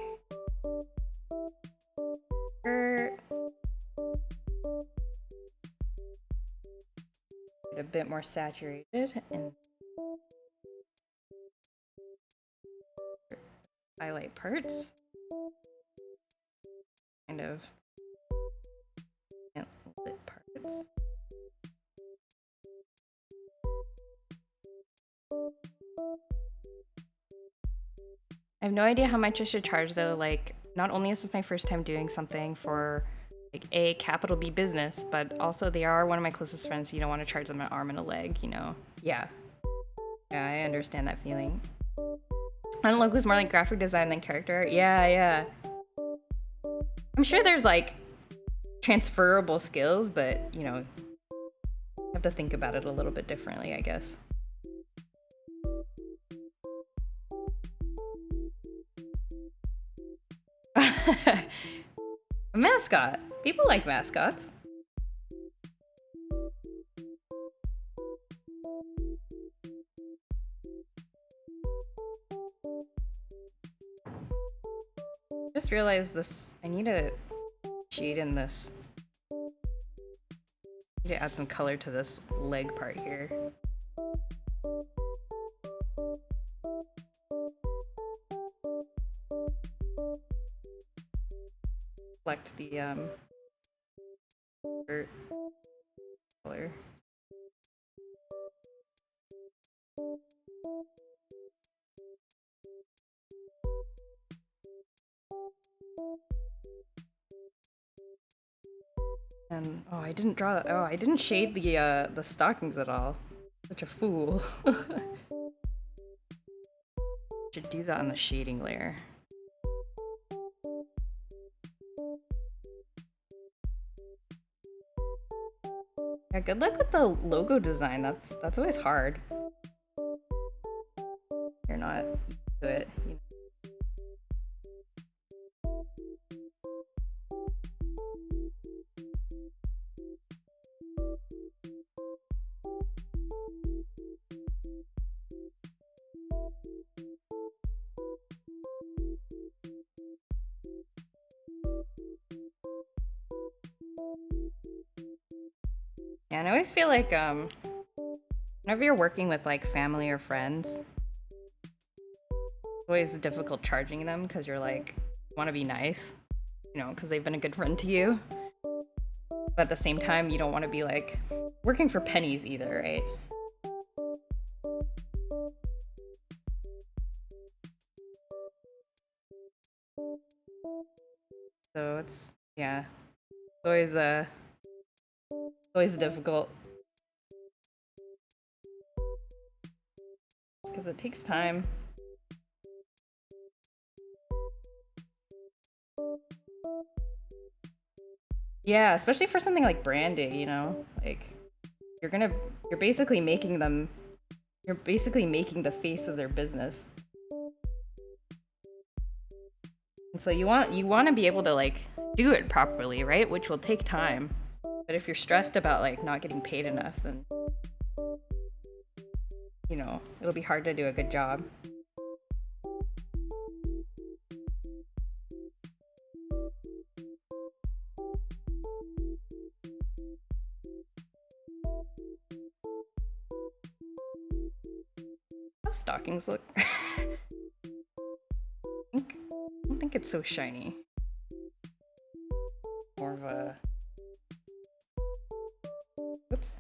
A bit more saturated and highlight parts. Kind of lit parts. I have no idea how much I should charge though. Like, not only is this my first time doing something for like a capital B business, but also they are one of my closest friends, so you don't want to charge them an arm and a leg, you know? Yeah. Yeah, I understand that feeling. I don't know, logo's more like graphic design than character art. Yeah. I'm sure there's like transferable skills, but you know, you have to think about it a little bit differently, I guess. A mascot. People like mascots. Just realized this. I need to shade in this. I need to add some color to this leg part here. Reflect the shirt color. And oh, I didn't draw. Oh, I didn't shade the stockings at all. Such a fool. Should do that on the shading layer. Yeah, good luck with the logo design. That's always hard. You're not used to it. You know. Yeah, and I always feel like whenever you're working with like family or friends, it's always difficult charging them because you're like want to be nice, you know, because they've been a good friend to you. But at the same time, you don't want to be like working for pennies either, right? So it's yeah, it's always difficult because it takes time. Yeah, especially for something like branding, you know, like you're gonna you're basically making them you're basically making the face of their business. And so you want to be able to like do it properly, right? Which will take time. But if you're stressed about like not getting paid enough, then you know, it'll be hard to do a good job. How stockings look? I don't think it's so shiny. More of a whoops.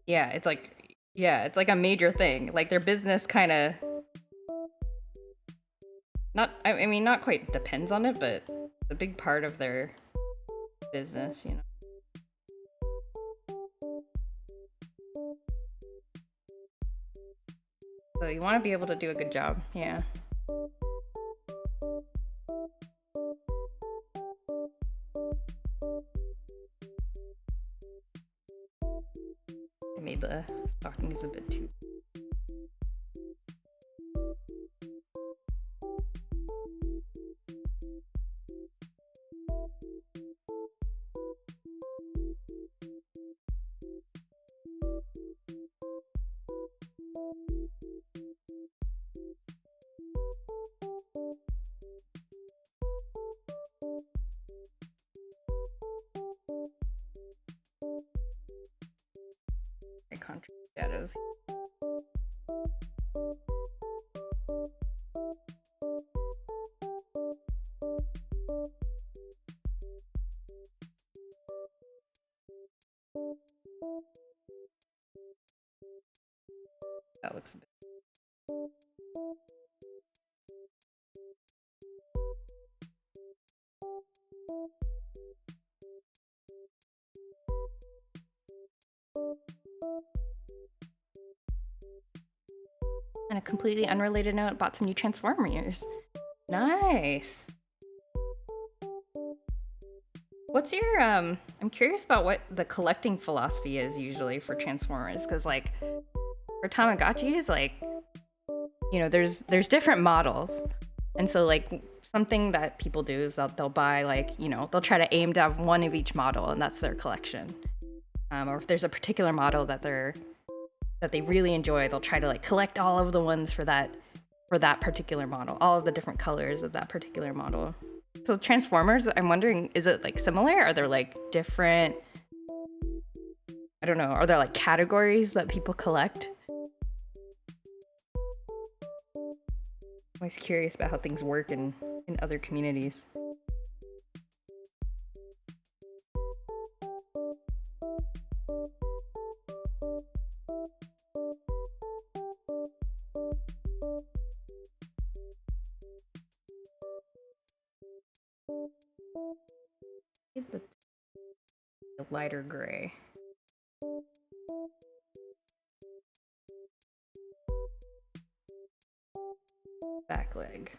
Yeah, it's like a major thing. Like their business kind of not I mean not quite depends on it, but it's a big part of their business, you know. So you want to be able to do a good job. Yeah. I made the stockings a bit too. I contrast shadows. That looks a bit. On a completely unrelated note, bought some new Transformers. Nice. What's your I'm curious about what the collecting philosophy is usually for Transformers, because like for Tamagotchis, like you know, there's different models. And so like something that people do is they'll buy like, you know, they'll try to aim to have one of each model and that's their collection. Or if there's a particular model that they really enjoy, they'll try to like collect all of the ones for that particular model, all of the different colors of that particular model. So Transformers, I'm wondering, is it like similar? Are there like different, I don't know, are there like categories that people collect? I'm always curious about how things work in other communities. The lighter gray. Back leg.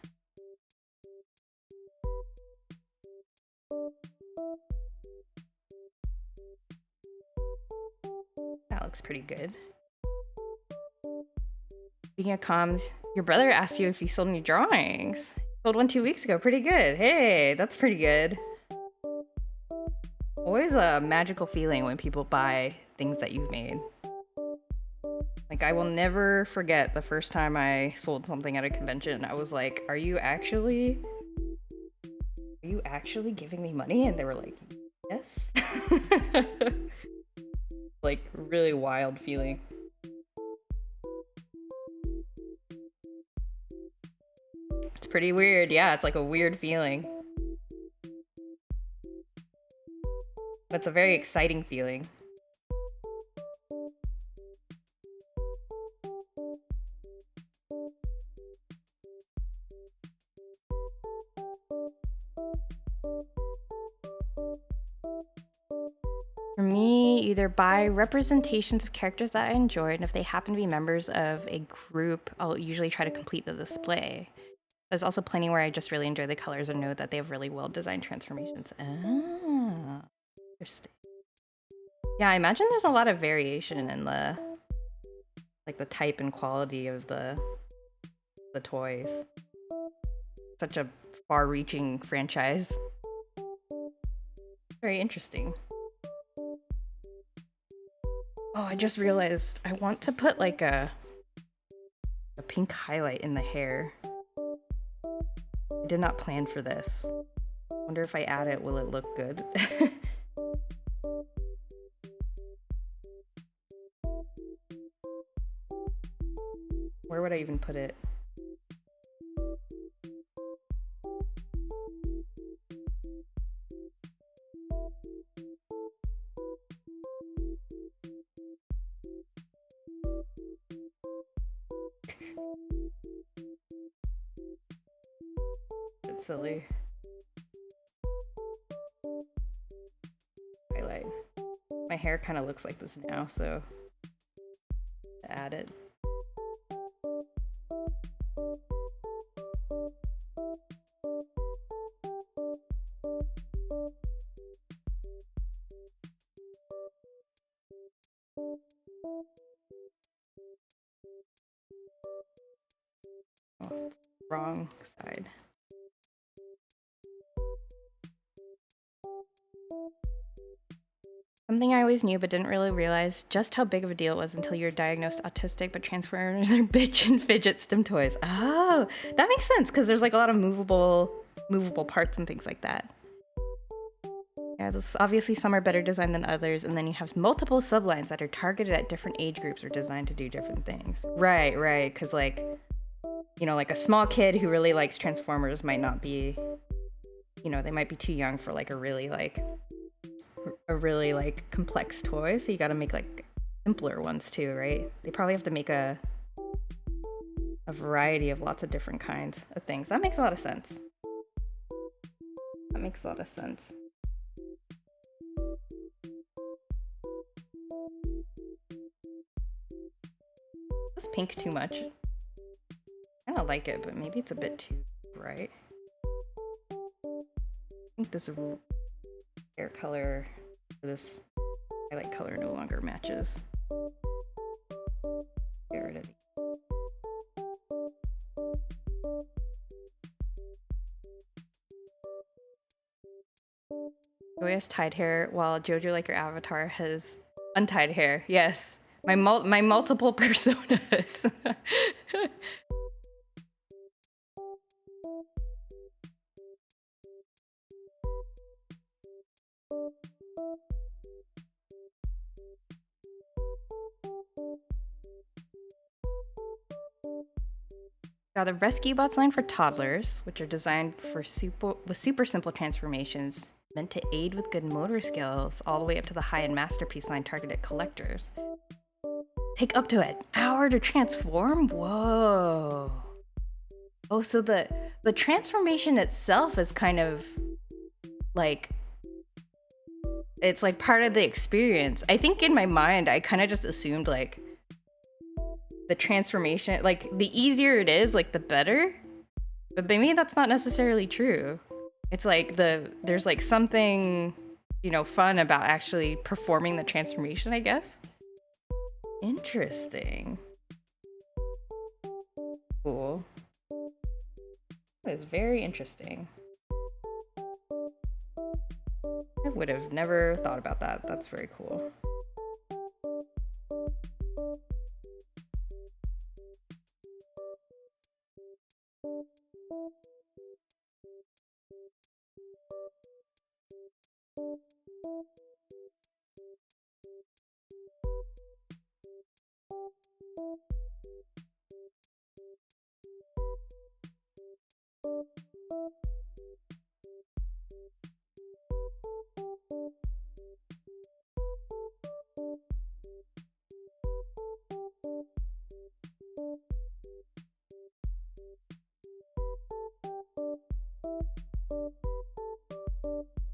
looks pretty good. Speaking of comms, your brother asked you if you sold any drawings. Sold one 2 weeks ago. Pretty good. Hey, that's pretty good. Always a magical feeling when people buy things that you've made. Like, I will never forget the first time I sold something at a convention. I was like, are you actually giving me money? And they were like, yes. Like, really wild feeling. It's pretty weird. Yeah, it's like a weird feeling. But it's a very exciting feeling. For me, either buy representations of characters that I enjoyed, and if they happen to be members of a group, I'll usually try to complete the display. There's also plenty where I just really enjoy the colors and know that they have really well-designed transformations. Ah, interesting. Yeah, I imagine there's a lot of variation in the type and quality of the toys. Such a far-reaching franchise. Very interesting. Oh, I just realized I want to put like a pink highlight in the hair. I did not plan for this. Wonder if I add it, will it look good? Where would I even put it? It's silly. Highlight. My hair kind of looks like this now, so to add it. Oh, wrong side. Something I always knew but didn't really realize just how big of a deal it was until you were diagnosed autistic, but Transformers are bitch and fidget stim toys. Oh, that makes sense because there's like a lot of movable parts and things like that. Yeah, obviously some are better designed than others, and then you have multiple sublines that are targeted at different age groups or designed to do different things. Right, because like, you know, like a small kid who really likes Transformers might not be, you know, they might be too young for like a really complex toy, so you gotta make like simpler ones too, right? They probably have to make a variety of lots of different kinds of things. That makes a lot of sense. That makes a lot of sense. Is this pink too much? I don't like it, but maybe it's a bit too bright. I think this hair color, this highlight color no longer matches. Get rid of it. Joy has tied hair, while Jojo, like your avatar, has untied hair. Yes, my multiple personas. Got the Rescue Bots line for toddlers, which are designed for super simple transformations, meant to aid with good motor skills, all the way up to the high-end masterpiece line targeted collectors. Take up to an hour to transform? Whoa. Oh, so the transformation itself is kind of like, it's like part of the experience. I think in my mind, I kind of just assumed like the transformation, like the easier it is, like the better. But maybe that's not necessarily true. It's like there's like something, you know, fun about actually performing the transformation, I guess. Interesting. Cool. That is very interesting. I would have never thought about that. That's very cool.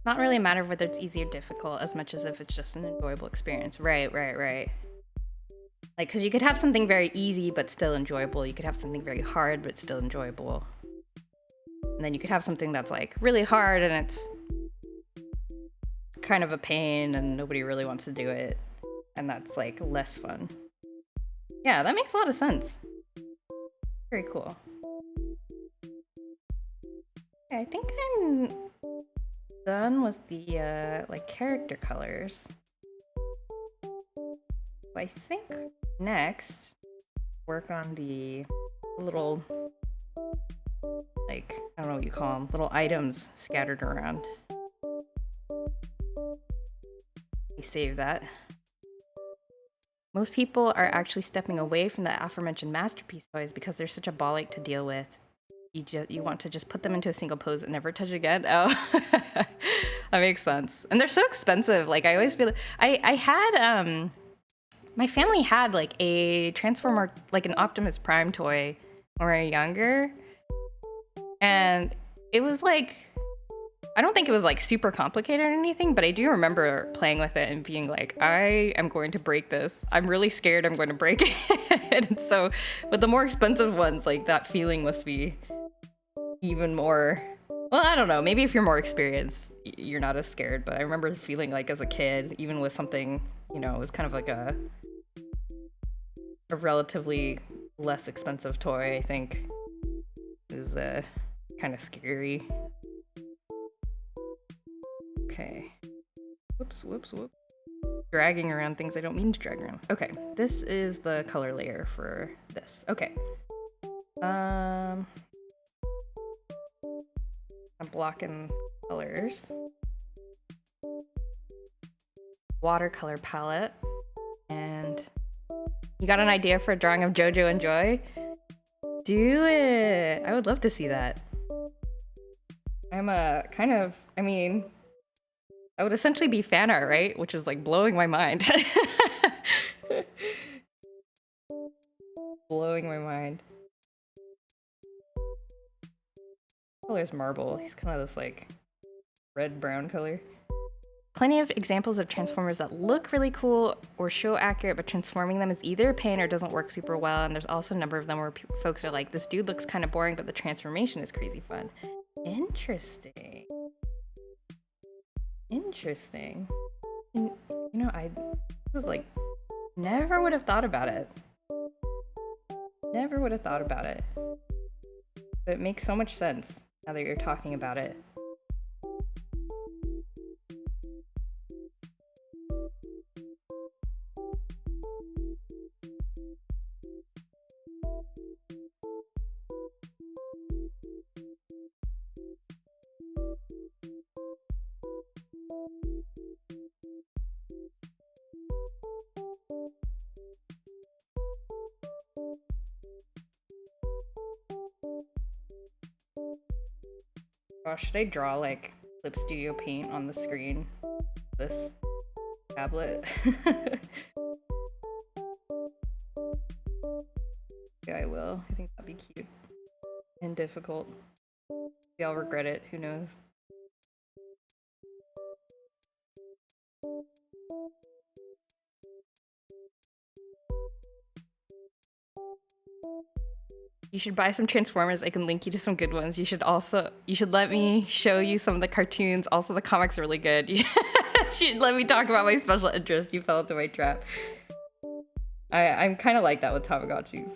Not really a matter of whether it's easy or difficult as much as if it's just an enjoyable experience. Right. Like, because you could have something very easy but still enjoyable. You could have something very hard but still enjoyable. And then you could have something that's like really hard and it's kind of a pain and nobody really wants to do it. And that's like less fun. Yeah, that makes a lot of sense. Very cool. Okay, I think I'm done with the like character colors. I think next work on the little, like, I don't know what you call them, little items scattered around. We save that. Most people are actually stepping away from the aforementioned masterpiece toys because they're such a ball ache to deal with. You want to just put them into a single pose and never touch again? Oh, that makes sense. And they're so expensive. Like, I always feel I had my family had like a Transformer, like an Optimus Prime toy when we were younger. And it was like, I don't think it was like super complicated or anything, but I do remember playing with it and being like, I am going to break this. I'm really scared I'm going to break it. And so, but the more expensive ones, like that feeling must be even more, well, I don't know. Maybe if you're more experienced, you're not as scared. But I remember feeling like as a kid, even with something, you know, it was kind of like a relatively less expensive toy, I think. It was kind of scary. Okay. Whoops. Dragging around things I don't mean to drag around. Okay, this is the color layer for this. Okay. I'm blocking colors. Watercolor palette. And you got an idea for a drawing of JoJo and Joy? Do it! I would love to see that. I'm a kind of, I mean, I would essentially be fan art, right? Which is like blowing my mind. Blowing my mind. Color's marble. He's kind of this like red-brown color. Plenty of examples of Transformers that look really cool or show accurate, but transforming them is either a pain or doesn't work super well. And there's also a number of them where folks are like, this dude looks kind of boring, but the transformation is crazy fun. Interesting. Interesting. And, you know, this is like, never would have thought about it. Never would have thought about it. But it makes so much sense now that you're talking about it. Gosh, should I draw like Clip Studio Paint on the screen? This tablet? Yeah, I will. I think that'd be cute. And difficult. Maybe I'll regret it, who knows? You should buy some Transformers. I can link you to some good ones. You should let me show you some of the cartoons. Also, the comics are really good. You should let me talk about my special interest. You fell into my trap. I'm kind of like that with Tamagotchis.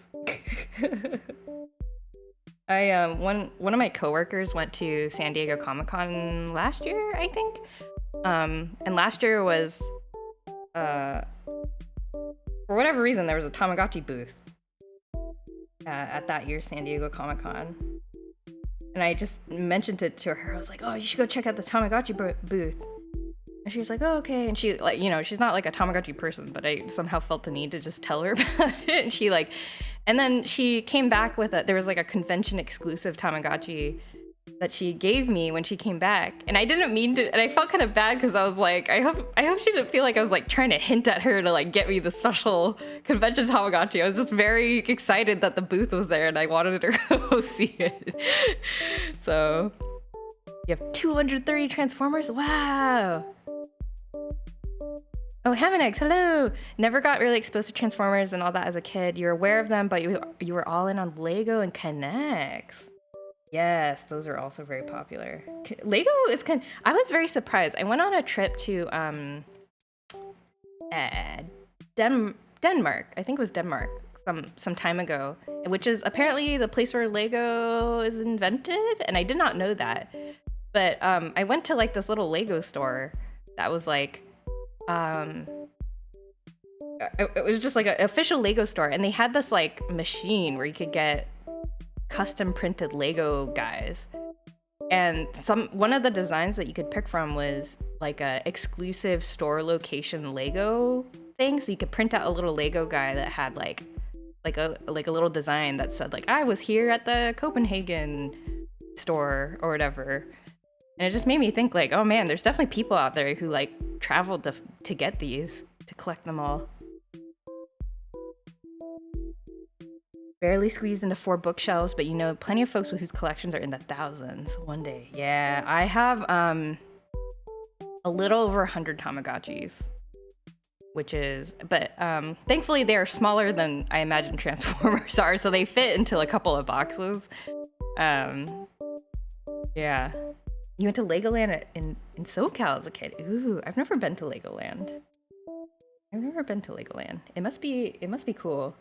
One of my coworkers went to San Diego Comic-Con last year, I think. And last year was for whatever reason there was a Tamagotchi booth at that year's San Diego Comic-Con. And I just mentioned it to her. I was like, "Oh, you should go check out the Tamagotchi booth." And she was like, "Oh, okay." And she, like, you know, she's not like a Tamagotchi person, but I somehow felt the need to just tell her about it. And she like, and then she came back with there was like a convention exclusive Tamagotchi that she gave me when she came back. And I didn't mean to, and I felt kind of bad because I was like, I hope she didn't feel like I was like trying to hint at her to like get me the special convention Tamagotchi. I was just very excited that the booth was there and I wanted her to go see it. So you have 230 Transformers? Wow. Oh, Haminex, hello! Never got really exposed to Transformers and all that as a kid. You're aware of them, but you were all in on Lego and Connects. Yes, those are also very popular. Lego is I was very surprised. I went on a trip to Denmark. I think it was Denmark some time ago, which is apparently the place where Lego is invented, and I did not know that. But I went to like this little Lego store that was like it was just like an official Lego store, and they had this like machine where you could get custom printed Lego guys, and one of the designs that you could pick from was like a exclusive store location Lego thing, so you could print out a little Lego guy that had like a little design that said like, "I was here at the Copenhagen store" or whatever. And it just made me think like, oh man, there's definitely people out there who like traveled to get these, to collect them all. Barely squeezed into 4 bookshelves, but you know, plenty of folks whose collections are in the thousands one day. Yeah, I have a little over 100 Tamagotchis, which is, but thankfully they are smaller than I imagine Transformers are, so they fit into a couple of boxes. Yeah. You went to Legoland in SoCal as a kid. Ooh, I've never been to Legoland. It must be cool.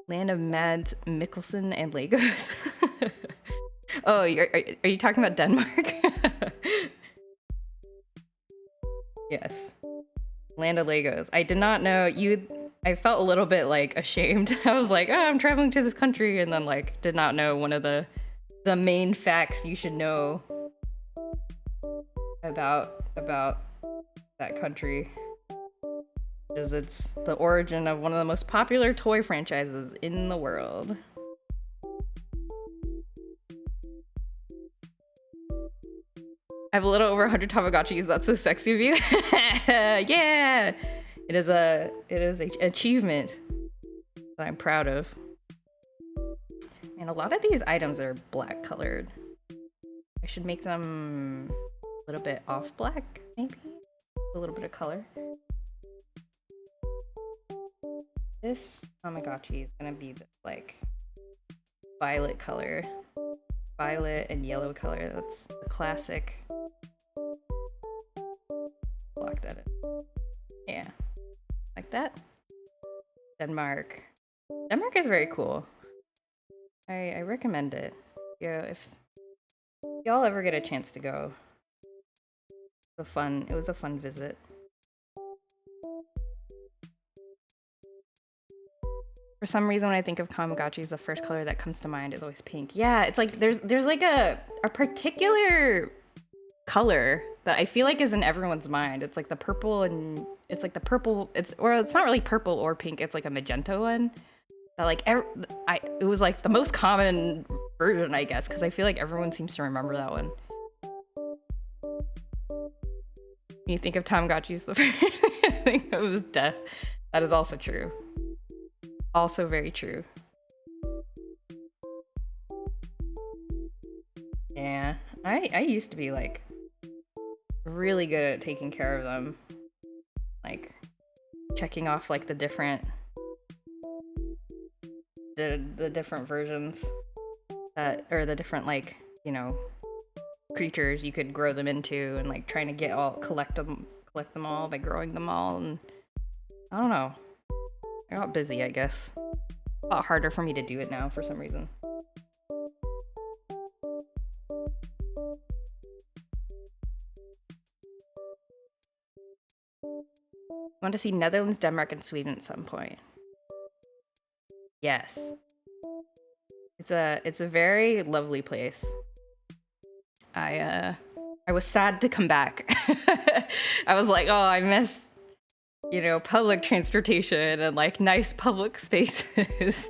Land of Mads Mikkelsen and Legos. Oh, are you talking about Denmark? Yes. Land of Legos. I did not know I felt a little bit like ashamed. I was like, "Oh, I'm traveling to this country," and then like did not know one of the main facts you should know about that country. Because it's the origin of one of the most popular toy franchises in the world. I have a little over 100 Tamagotchis. That's so sexy of you. Yeah! It is an achievement that I'm proud of. And a lot of these items are black colored. I should make them a little bit off black, maybe? A little bit of color. This Tamagotchi is gonna be this like violet color. Violet and yellow color. That's the classic. Block that in. Yeah. Like that. Denmark. Denmark is very cool. I recommend it. Yeah, if y'all ever get a chance to go. It was a fun visit. For some reason, when I think of Tamagotchis, the first color that comes to mind is always pink. Yeah, it's like there's like a particular color that I feel like is in everyone's mind. It's like the purple, and it's like the purple. It's not really purple or pink. It's like a magenta one. That like it was like the most common version, I guess, because I feel like everyone seems to remember that one. When you think of Tamagotchis, the first thing it was death. That is also true. Also very true. Yeah, I used to be like really good at taking care of them, like checking off like the different versions that, or the different, like, you know, creatures you could grow them into, and like trying to collect them all by growing them all, and I don't know. I got busy, I guess. A lot harder for me to do it now for some reason. I want to see Netherlands, Denmark, and Sweden at some point. Yes. It's a very lovely place. I was sad to come back. I was like, oh, I miss, you know, public transportation and like nice public spaces.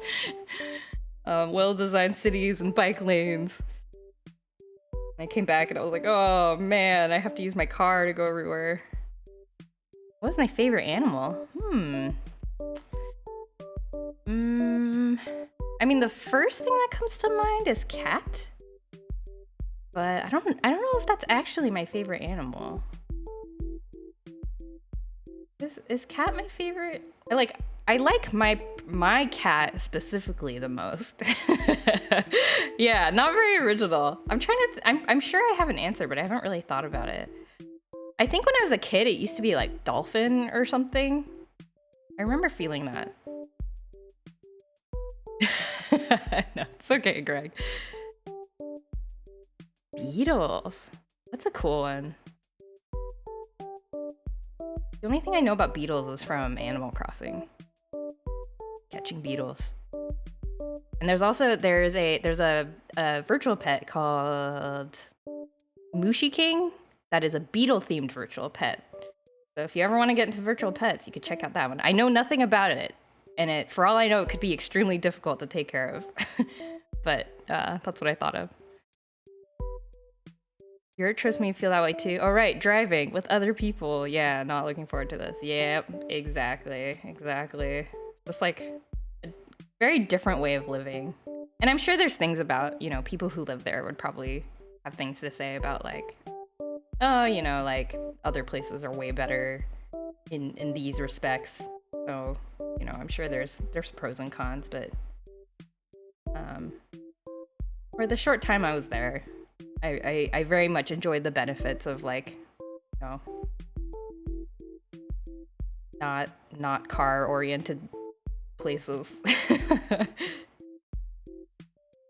Well-designed cities and bike lanes. I came back and I was like, oh man, I have to use my car to go everywhere. What was my favorite animal? I mean, the first thing that comes to mind is cat. But I don't know if that's actually my favorite animal. Is cat my favorite? I like my cat specifically the most. Yeah, not very original. I'm sure I have an answer, but I haven't really thought about it. I think when I was a kid, it used to be like dolphin or something. I remember feeling that. No, it's okay, Greg. Beetles. That's a cool one. The only thing I know about beetles is from Animal Crossing. Catching beetles. And there's a virtual pet called Mushi King that is a beetle-themed virtual pet. So if you ever want to get into virtual pets, you could check out that one. I know nothing about it, and for all I know, it could be extremely difficult to take care of. But that's what I thought of. Your trips made me feel that way too. Oh, right, driving with other people. Yeah, not looking forward to this. Yep, exactly. Just like a very different way of living. And I'm sure there's things about, you know, people who live there would probably have things to say about like, oh, you know, like other places are way better in these respects. So, you know, I'm sure there's pros and cons, but for the short time I was there, I very much enjoyed the benefits of like, you know, not car oriented places.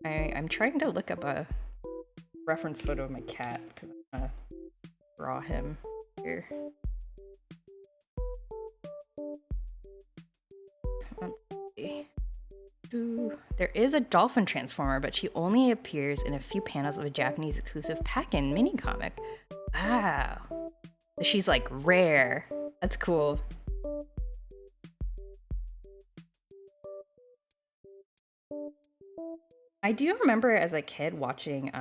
I'm trying to look up a reference photo of my cat because I'm gonna draw him here. Let's see. There is a dolphin transformer, but she only appears in a few panels of a Japanese exclusive pack-in mini comic. Wow. So she's like rare. That's cool. I do remember as a kid watching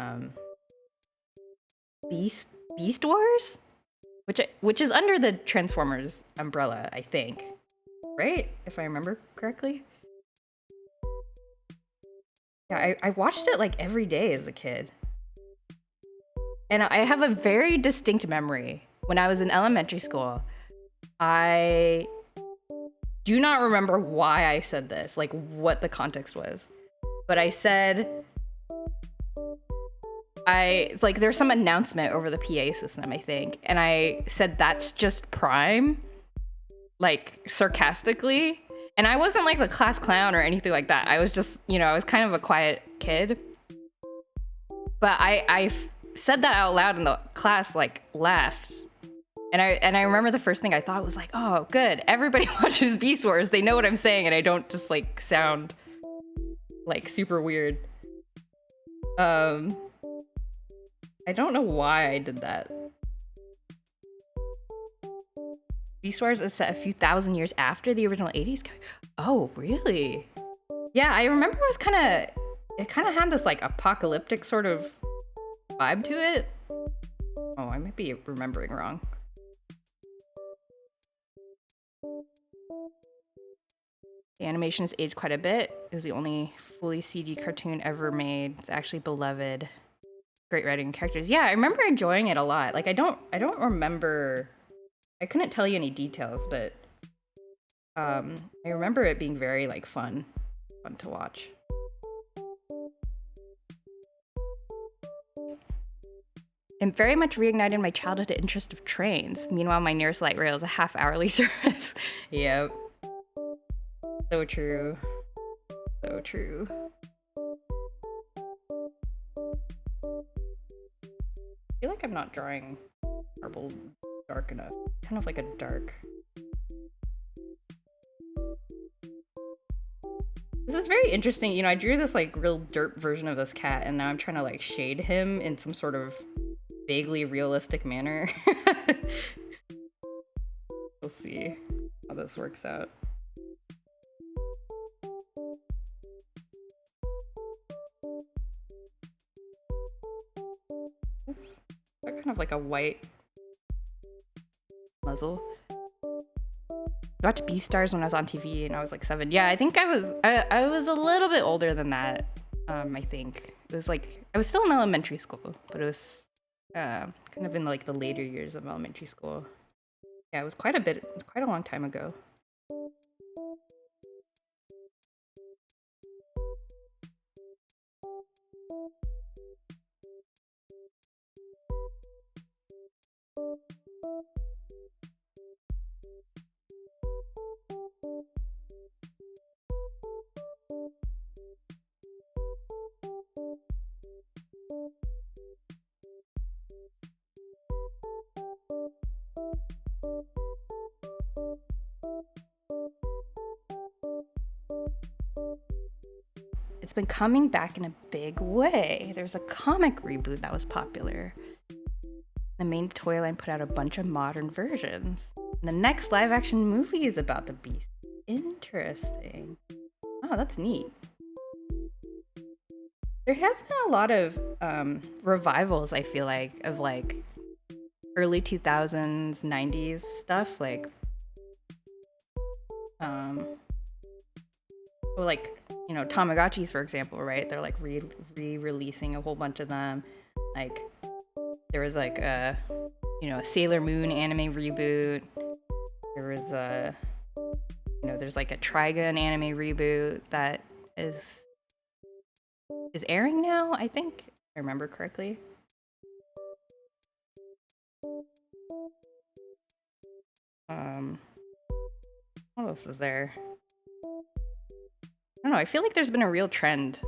Beast Wars, which is under the Transformers umbrella, I think. Right? If I remember correctly. Yeah, I watched it like every day as a kid. And I have a very distinct memory. When I was in elementary school, I do not remember why I said this, like what the context was. But I said, it's like there's some announcement over the PA system, I think. And I said, that's just Prime, like sarcastically. And I wasn't like the class clown or anything like that. I was just, you know, I was kind of a quiet kid. But I said that out loud and the class like laughed. And I remember the first thing I thought was like, oh, good. Everybody watches Beast Wars. They know what I'm saying and I don't just like sound like super weird. I don't know why I did that. Beast Wars is set a few thousand years after the original 80s. Oh, really? Yeah, I remember it kind of had this like apocalyptic sort of vibe to it. Oh, I might be remembering wrong. The animation has aged quite a bit. It was the only fully CG cartoon ever made. It's actually beloved. Great writing and characters. Yeah, I remember enjoying it a lot. Like I don't remember. I couldn't tell you any details, but I remember it being very like fun to watch. It very much reignited my childhood interest of trains. Meanwhile, my nearest light rail is a half-hourly service. Yep. So true. So true. I feel like I'm not drawing marble dark enough. Kind of like a dark. This is very interesting. You know, I drew this like real derp version of this cat, and now I'm trying to like shade him in some sort of vaguely realistic manner. We'll see how this works out. Oops. Got kind of like a white muzzle. I watched Beastars when I was on TV and I was like 7. Yeah, I think I was a little bit older than that. I think it was like I was still in elementary school, but it was kind of in like the later years of elementary school. Yeah, it was quite a long time ago. It's been coming back in a big way. There's a comic reboot that was popular. The main toy line put out a bunch of modern versions. And the next live-action movie is about the Beast. Interesting. Oh, that's neat. There has been a lot of revivals, I feel like, of like early 2000s, 90s stuff. Like, well, like, you know, Tamagotchis, for example, right? They're like re-releasing a whole bunch of them. Like, there was like a, you know, a Sailor Moon anime reboot. There was a, you know, there's like a Trigun anime reboot that is airing now, I think, if I remember correctly. What else is there? I don't know, I feel like there's been a real trend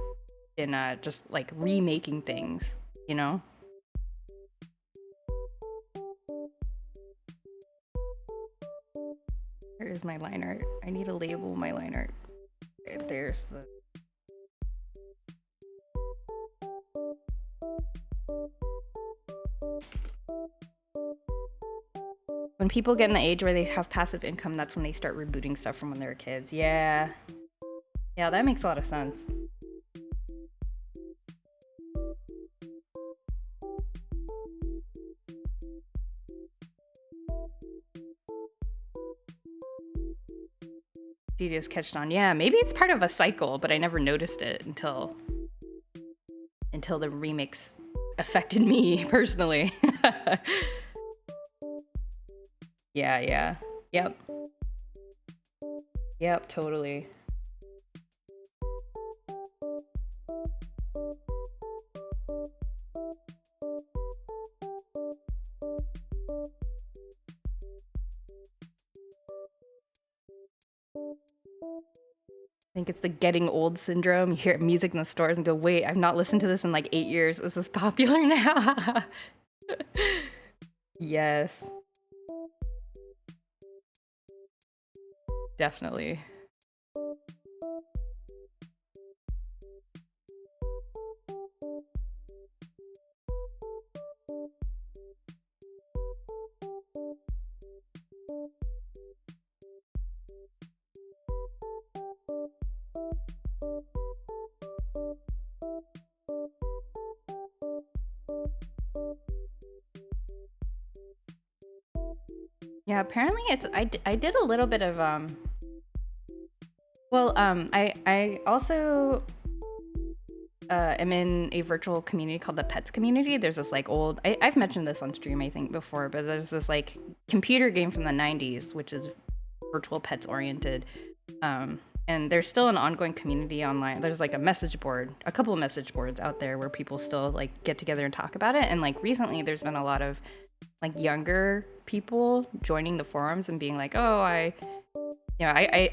in just like remaking things, you know? Where is my line art? I need to label my line art. Okay, there's the... When people get in the age where they have passive income, that's when they start rebooting stuff from when they were kids. Yeah. Yeah, that makes a lot of sense. You just catched on. Yeah, maybe it's part of a cycle, but I never noticed it until the remix affected me personally. Yeah. Yep, totally. I think it's the getting old syndrome. You hear music in the stores and go, wait, I've not listened to this in like 8 years. Is this popular now? Yes. Definitely. Yeah, apparently it's I did a little bit of I also am in a virtual community called the Pets community. There's this like old I've mentioned this on stream I think before, but there's this like computer game from the 90s which is virtual pets oriented. And there's still an ongoing community online. There's like a message board, a couple of message boards out there where people still like get together and talk about it. And like recently there's been a lot of like younger people joining the forums and being like, oh, I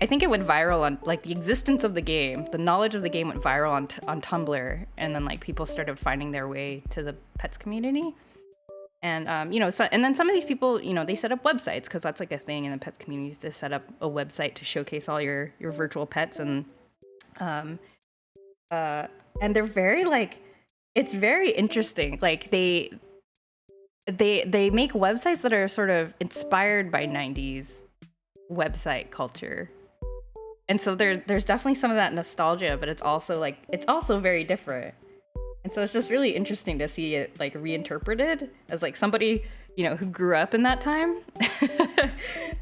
think it went viral on like the existence of the game. The knowledge of the game went viral on Tumblr, and then like people started finding their way to the pets community. And and then some of these people, they set up websites because that's like a thing in the pets communities to set up a website to showcase all your virtual pets, and they're very like, it's very interesting. Like they make websites that are sort of inspired by 90s website culture. And so there's definitely some of that nostalgia, but it's also very different. And so it's just really interesting to see it like reinterpreted as like somebody, who grew up in that time.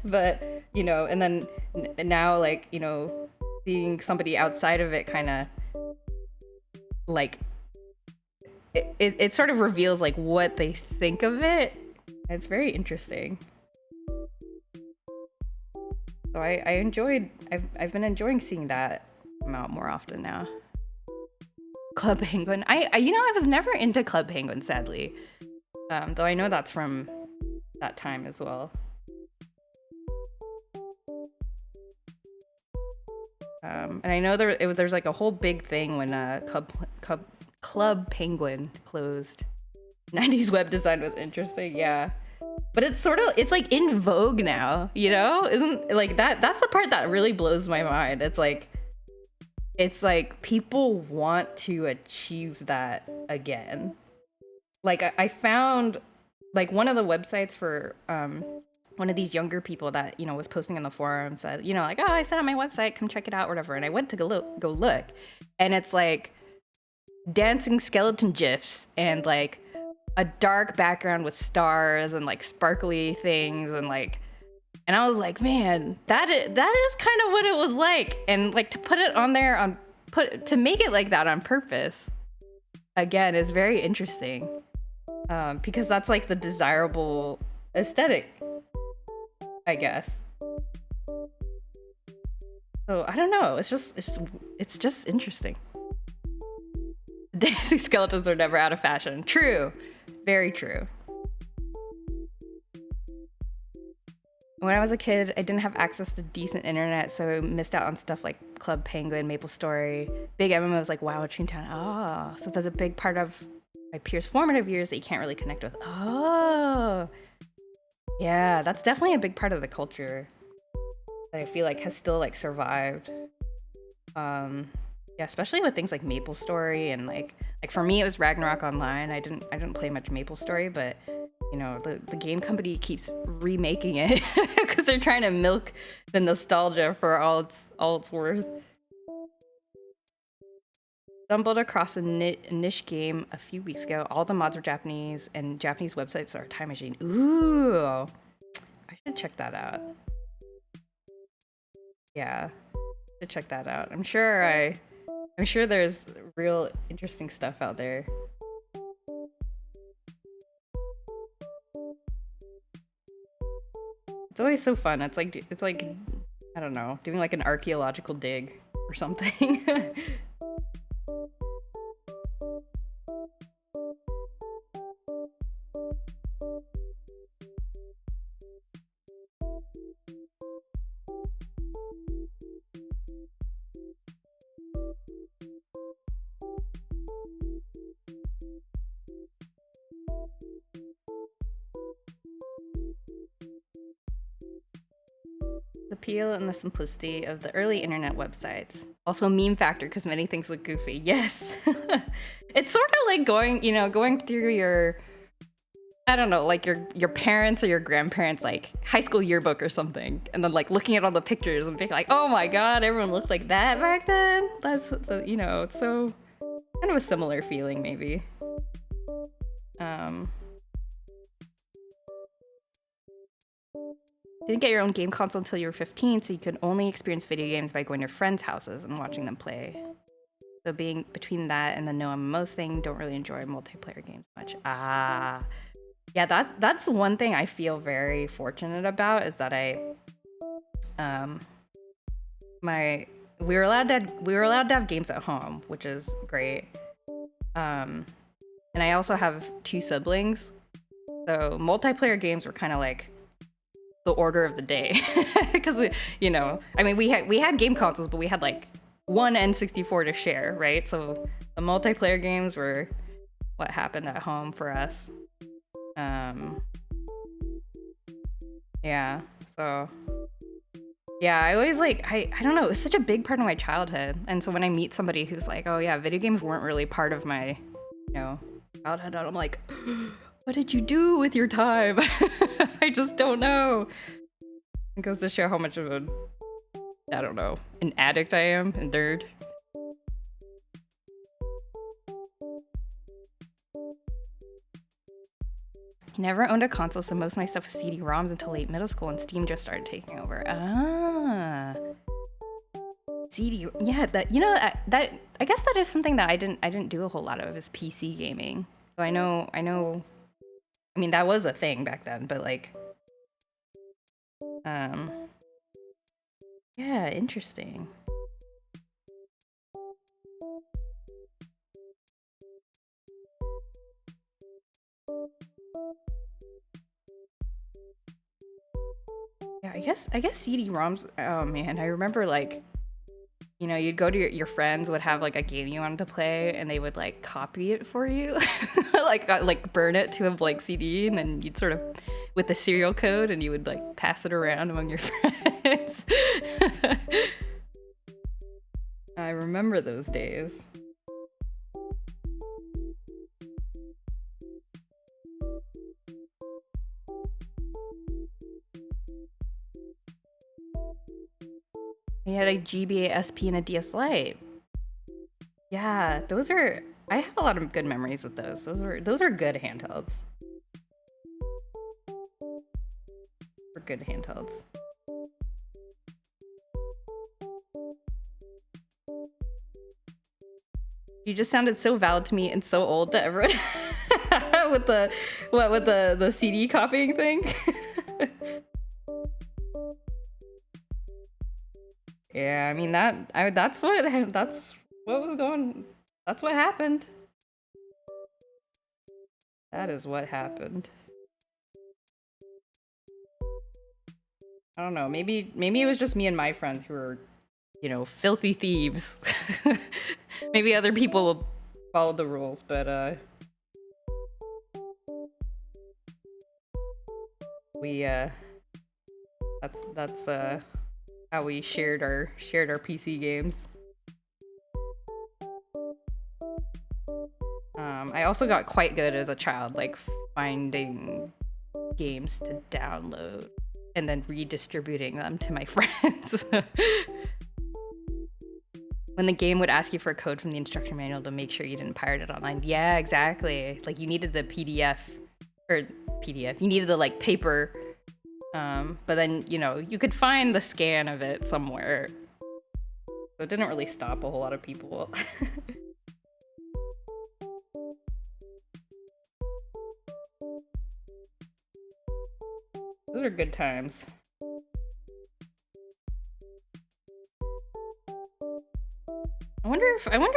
But, and then now like, seeing somebody outside of it kind of like it sort of reveals like what they think of it. And it's very interesting. So I've been enjoying seeing that come out more often now. Club Penguin. I was never into Club Penguin, sadly. Though I know that's from that time as well. And I know there's like a whole big thing when Club Penguin closed. 90s web design was interesting, yeah. But it's like in vogue now, Isn't like that's the part that really blows my mind. It's like people want to achieve that again. Like I found like one of the websites for one of these younger people that, was posting on the forum said, like, oh, I set up my website, come check it out, whatever. And I went to go look, and it's like dancing skeleton gifs and like a dark background with stars and like sparkly things, and I was like, man, that is kind of what it was like. And like to put it on there to make it like that on purpose again is very interesting, because that's like the desirable aesthetic, I guess. So I don't know, it's just interesting. Dancing skeletons are never out of fashion. True. Very true. When I was a kid, I didn't have access to decent internet, so I missed out on stuff like Club Penguin, MapleStory, big MMOs like WoW, Toontown. Oh, so that's a big part of my peers' formative years that you can't really connect with. Oh, yeah, that's definitely a big part of the culture that I feel like has still like survived. Yeah, especially with things like MapleStory and like for me it was Ragnarok Online. I didn't play much MapleStory, but the game company keeps remaking it because they're trying to milk the nostalgia for all it's worth. Stumbled across a niche game a few weeks ago. All the mods are Japanese, and Japanese websites are a time machine. Ooh, I should check that out. Yeah, should check that out. I'm sure there's real interesting stuff out there. It's always so fun. It's like I don't know, doing like an archaeological dig or something. The appeal and the simplicity of the early internet websites. Also meme factor because many things look goofy. Yes. It's sort of like going through your, I don't know, like your parents or your grandparents like high school yearbook or something, and then like looking at all the pictures and being like, oh my god, everyone looked like that back then. That's it's so kind of a similar feeling maybe. Didn't get your own game console until you were 15, so you could only experience video games by going to friends' houses and watching them play. So being between that and the no MMOs thing, don't really enjoy multiplayer games much. Yeah, that's one thing I feel very fortunate about, is that we were allowed to have games at home, which is great. And I also have 2 siblings, so multiplayer games were kind of like the order of the day, because you know, I mean, we had game consoles, but we had like one N64 to share, right? So the multiplayer games were what happened at home for us. Yeah, so yeah, I always like, I don't know, it was such a big part of my childhood. And so when I meet somebody who's like, oh yeah, video games weren't really part of my, you know, childhood, I'm like, what did you do with your time? I just don't know. It goes to show how much of a, I don't know, an addict I am, a nerd. I never owned a console, so most of my stuff was CD-ROMs until late middle school, and Steam just started taking over. Ah, CD, yeah, that, you know, that I guess that is something that I didn't do a whole lot of, is PC gaming. So I know. I mean, that was a thing back then, but like, yeah, interesting. Yeah, I guess CD-ROMs. Oh man, I remember like, you know, you'd go to your friends would have like a game you wanted to play, and they would like copy it for you, like burn it to a blank CD, and then you'd sort of with the serial code, and you would like pass it around among your friends. I remember those days. We had a GBA SP and a DS Lite. Yeah, those are. I have a lot of good memories with those. Those are good handhelds. For good handhelds. You just sounded so valid to me and so old to everyone. with the CD copying thing. Yeah, I mean that's what was going. That's what happened. That is what happened. I don't know. Maybe it was just me and my friends who were, you know, filthy thieves. Maybe other people will follow the rules, but we that's how we shared our PC games. I also got quite good as a child, like finding games to download and then redistributing them to my friends. When the game would ask you for a code from the instruction manual to make sure you didn't pirate it online. Yeah, exactly. Like you needed the PDF. You needed the like paper. But then, you know, you could find the scan of it somewhere. So it didn't really stop a whole lot of people. Those are good times. I wonder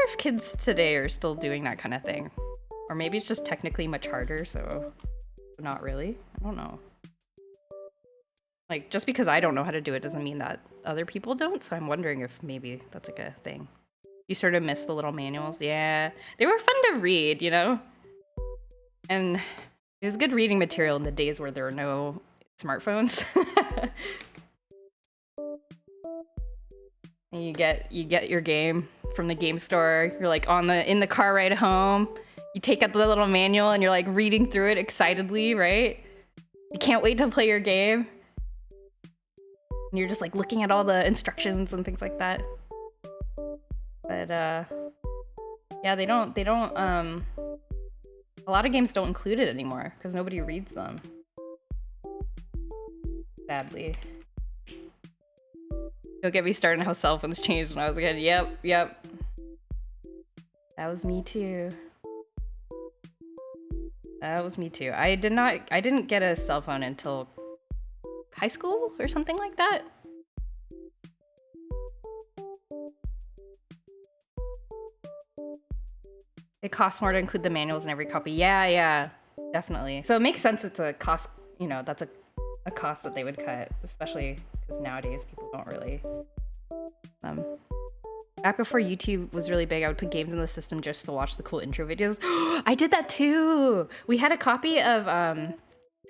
if kids today are still doing that kind of thing. Or maybe it's just technically much harder, so not really. I don't know. Like, just because I don't know how to do it doesn't mean that other people don't, so I'm wondering if maybe that's like a thing. You sort of miss the little manuals. Yeah, they were fun to read, you know? And it was good reading material in the days where there were no smartphones. And you get your game from the game store. You're like in the car ride home. You take out the little manual and you're like reading through it excitedly, right? You can't wait to play your game. And you're just like looking at all the instructions and things like that. But yeah, they don't a lot of games don't include it anymore because nobody reads them. Sadly. Don't get me started on how cell phones changed when I was a kid. Yep. That was me too. I didn't get a cell phone until high school or something like that. It costs more to include the manuals in every copy. Yeah, definitely. So it makes sense it's a cost, that's a cost that they would cut, especially because nowadays people don't really. Back before YouTube was really big, I would put games in the system just to watch the cool intro videos. I did that too! We had a copy of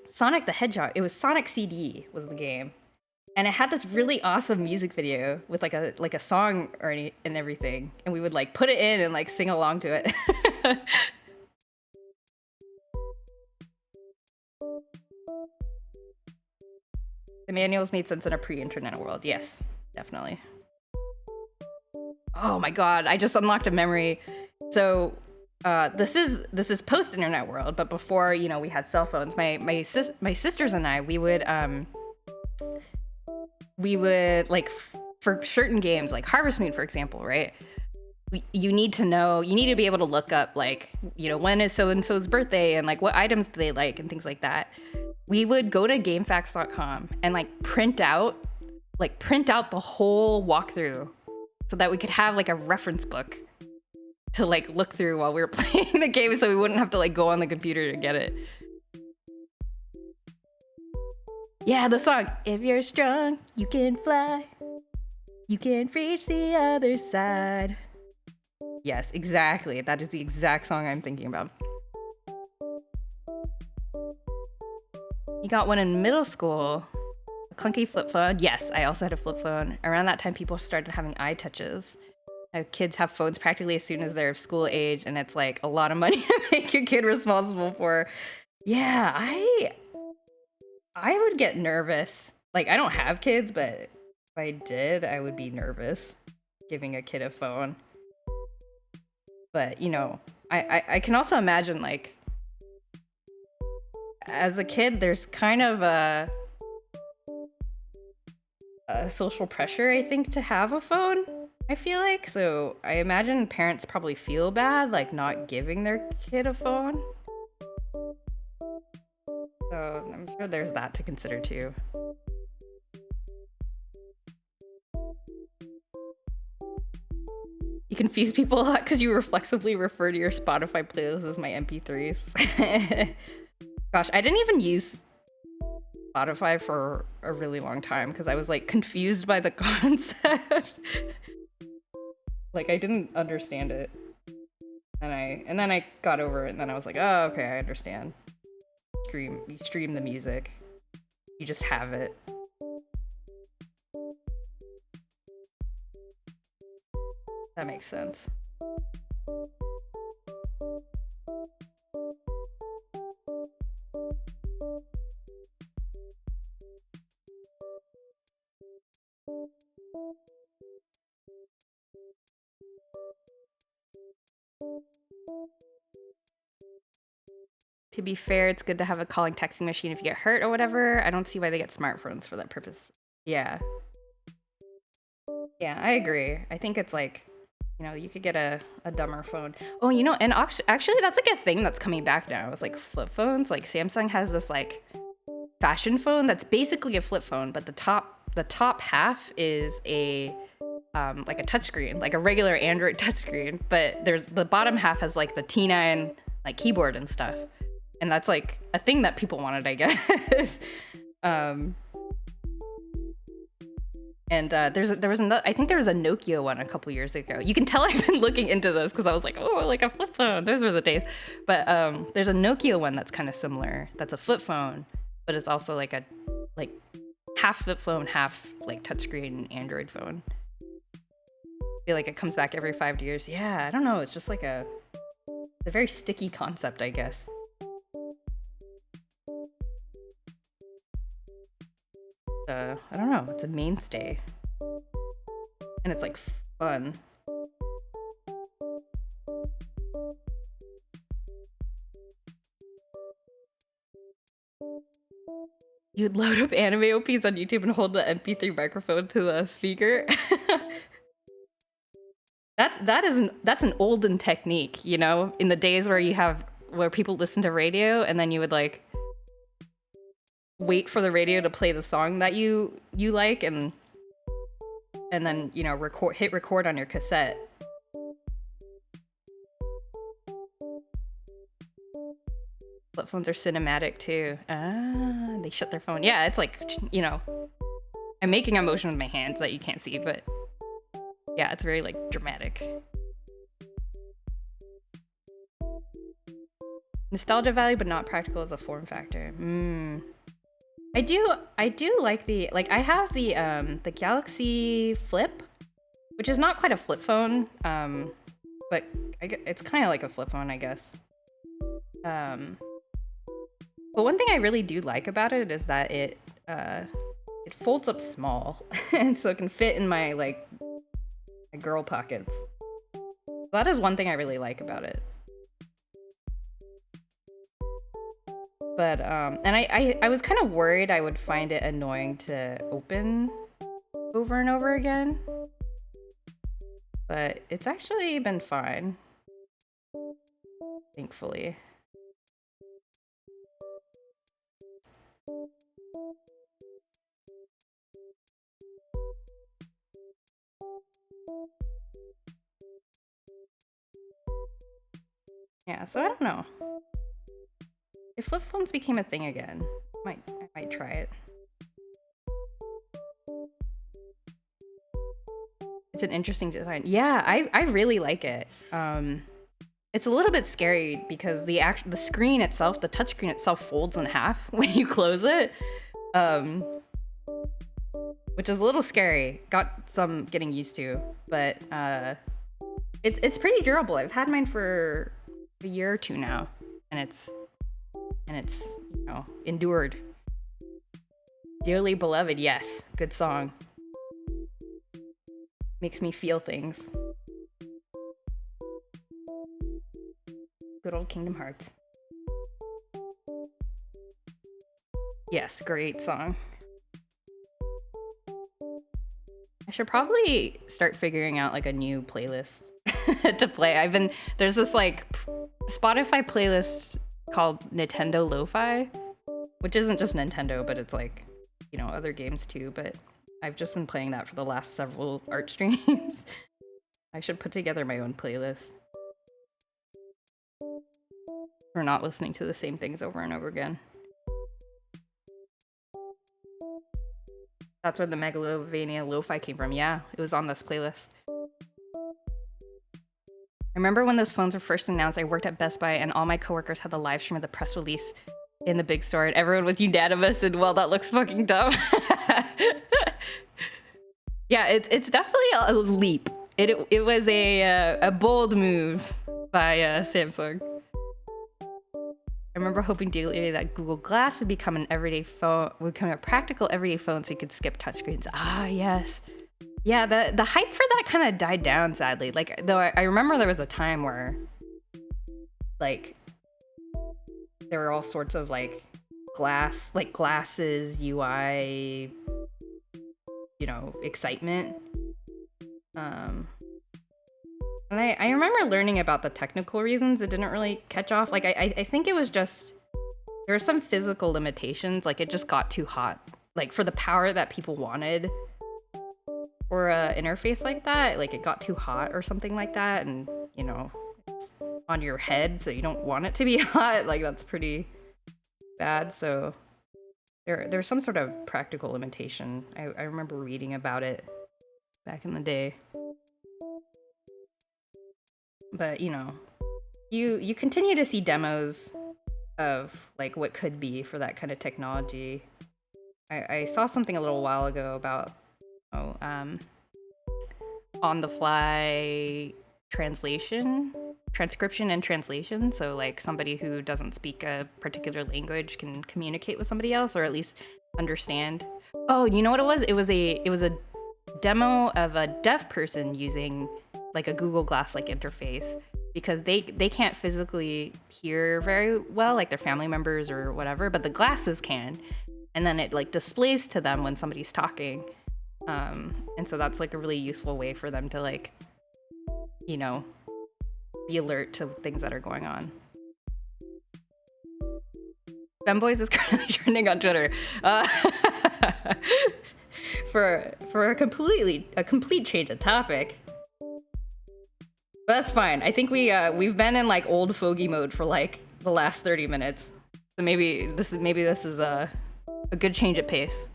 Sonic the Hedgehog. It was Sonic CD was the game. And it had this really awesome music video with like a song and everything. And we would like put it in and like sing along to it. The manuals made sense in a pre-internet world. Yes, definitely. Oh my god, I just unlocked a memory. So this is post-internet world, but before, we had cell phones. My sisters and I, we would like for certain games like Harvest Moon, for example, right? You need to be able to look up like, when is so-and-so's birthday and like what items do they like and things like that. We would go to GameFAQs.com and like print out the whole walkthrough so that we could have like a reference book to like look through while we were playing the game, so we wouldn't have to like go on the computer to get it. Yeah, the song, if you're strong, you can fly. You can reach the other side. Yes, exactly. That is the exact song I'm thinking about. You got one in middle school. A clunky flip phone. Yes, I also had a flip phone. Around that time, people started having iTouches. Kids have phones practically as soon as they're of school age, and it's like a lot of money to make a kid responsible for. Yeah, I would get nervous. Like, I don't have kids, but if I did, I would be nervous giving a kid a phone. But, I can also imagine, like, as a kid, there's kind of a social pressure, I think, to have a phone, I feel like. So I imagine parents probably feel bad, like, not giving their kid a phone. So I'm sure there's that to consider too. You confuse people a lot because you reflexively refer to your Spotify playlist as my MP3s. Gosh, I didn't even use Spotify for a really long time because I was like confused by the concept. Like, I didn't understand it. And then I got over it, and then I was like, oh, okay, I understand. You stream the music. You just have it. That makes sense. To be fair, it's good to have a calling texting machine if you get hurt or whatever. I don't see why they get smartphones for that purpose. Yeah. Yeah, I agree. I think it's like, you could get a dumber phone. Oh, and actually that's like a thing that's coming back now. It's like flip phones. Like Samsung has this like fashion phone that's basically a flip phone, but the top half is a like a touchscreen, like a regular Android touchscreen. But the bottom half has like the T9 like keyboard and stuff. And that's like a thing that people wanted, I guess. And there was another, I think there was a Nokia one a couple years ago. You can tell I've been looking into this because I was like, oh, like a flip phone. Those were the days. But there's a Nokia one that's kind of similar. That's a flip phone, but it's also like a half flip phone, half like touchscreen Android phone. I feel like it comes back every 5 years. Yeah, I don't know. It's just like a very sticky concept, I guess. I don't know. It's a mainstay. And it's like fun. You'd load up anime OPs on YouTube and hold the MP3 microphone to the speaker. That's an olden technique, in the days where people listen to radio and then you would like wait for the radio to play the song that you like and then hit record on your cassette. phones are cinematic too. Ah, they shut their phone. Yeah, it's like, you know, I'm making a motion with my hands that you can't see, but yeah, it's very like dramatic. Nostalgia value, but not practical as a form factor. I do like I have the Galaxy Flip, which is not quite a flip phone, but it's kind of like a flip phone, I guess. But one thing I really do like about it is that it folds up small, and so it can fit in my my girl pockets. That is one thing I really like about it. But and I was kind of worried I would find it annoying to open over and over again, but it's actually been fine, thankfully. Yeah, so I don't know. If flip phones became a thing again, I might try it. It's an interesting design. Yeah, I really like it. It's a little bit scary because the screen itself, the touchscreen itself, folds in half when you close it, which is a little scary. Got some getting used to, but it's pretty durable. I've had mine for a year or two now, and it's you know, endured. Dearly beloved, yes, good song. Makes me feel things. Good old Kingdom Hearts. Yes, great song. I should probably start figuring out like a new playlist to play. There's this like Spotify playlist called Nintendo Lo-Fi, which isn't just Nintendo, but it's like, you know, other games too, but I've just been playing that for the last several art streams. I should put together my own playlist. We're not listening to the same things over and over again. That's where the Megalovania Lo-Fi came from. Yeah, it was on this playlist. I remember when those phones were first announced, I worked at Best Buy and all my coworkers had the live stream of the press release in the big store and everyone was unanimous and, well, that looks fucking dumb. Yeah, it's definitely a leap. It was a bold move by Samsung. I remember hoping dearly that Google Glass would become a practical everyday phone so you could skip touchscreens. Ah, yes. Yeah, the hype for that kind of died down, sadly. Like, though I remember there was a time where, like, there were all sorts of, like, glasses, UI, you know, excitement. And I remember learning about the technical reasons it didn't really catch off. Like, I think it was just, there were some physical limitations. Like, it just got too hot. Like, for the power that people wanted for an interface like that, like, it got too hot or something like that. And, you know, it's on your head, so you don't want it to be hot. Like, that's pretty bad. So there's some sort of practical limitation. I remember reading about it back in the day. But, you know, you continue to see demos of, like, what could be for that kind of technology. I saw something a little while ago about on-the-fly transcription and translation. So, like, somebody who doesn't speak a particular language can communicate with somebody else, or at least understand. Oh, you know what it was? It was a demo of a deaf person using, like, a Google Glass like interface, because they can't physically hear very well, like their family members or whatever, but the glasses can, and then it, like, displays to them when somebody's talking. And so that's, like, a really useful way for them to, like, you know, be alert to things that are going on. Femboys is currently trending on Twitter. For a complete change of topic. But that's fine. I think we've been in, like, old fogey mode for, like, the last 30 minutes. So maybe this is a good change of pace.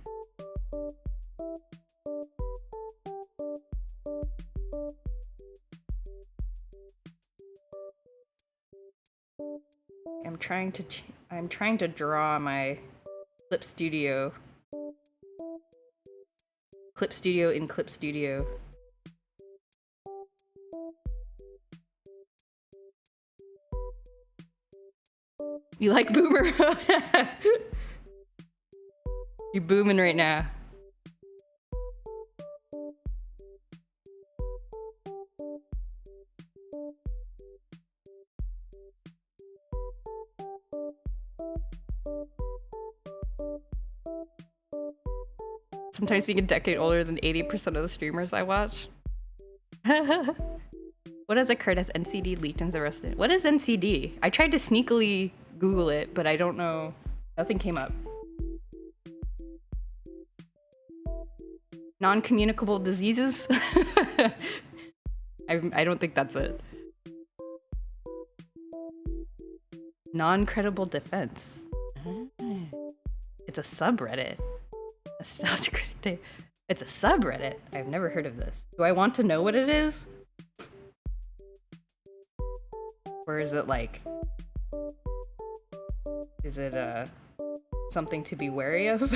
I'm trying to draw my Clip Studio in Clip Studio. You like Boomer Road? You're booming right now. Sometimes being a decade older than 80% of the streamers I watch. What has occurred as NCD leaked and arrested? What is NCD? I tried to sneakily Google it, but I don't know. Nothing came up. Non-communicable diseases? I don't think that's it. Non-credible defense. It's a subreddit. It's a subreddit. I've never heard of this. Do I want to know what it is? Or is it like... Is it something to be wary of?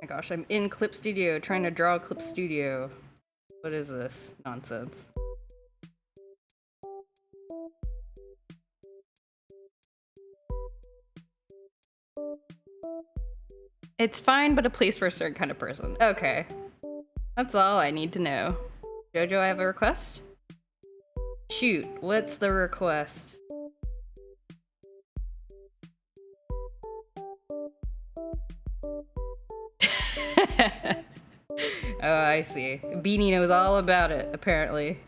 My gosh, I'm in Clip Studio trying to draw Clip Studio. What is this nonsense? It's fine, but a place for a certain kind of person. Okay. That's all I need to know. Jojo, I have a request? Shoot, what's the request? Oh, I see. Beanie knows all about it, apparently.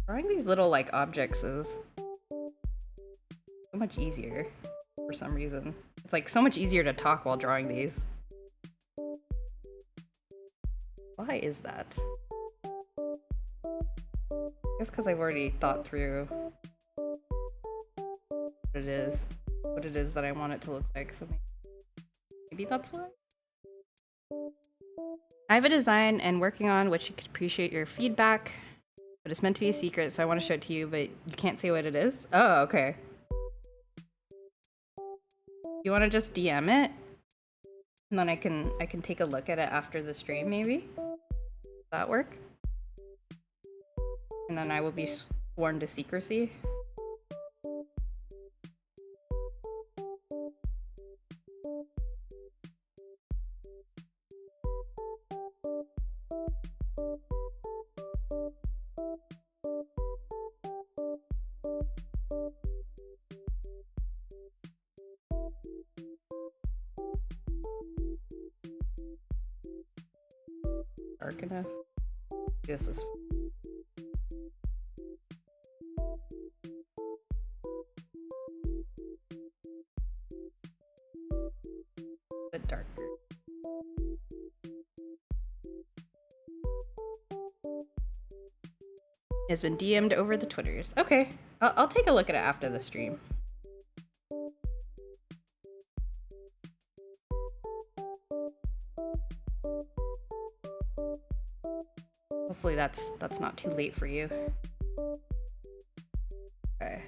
Drawing these little, like, objects is so much easier for some reason. It's, like, so much easier to talk while drawing these. Why is that? I guess because I've already thought through what it is that I want it to look like, so maybe that's why? I have a design and working on which you could appreciate your feedback. But it's meant to be a secret, so I want to show it to you, but you can't say what it is? Oh, okay. You want to just DM it? And then I can take a look at it after the stream, maybe? Does that work? And then I will be sworn to secrecy. Dark enough. This is a bit darker. Has been DM'd over the Twitters. Okay, I'll take a look at it after the stream. Hopefully that's not too late for you. Okay.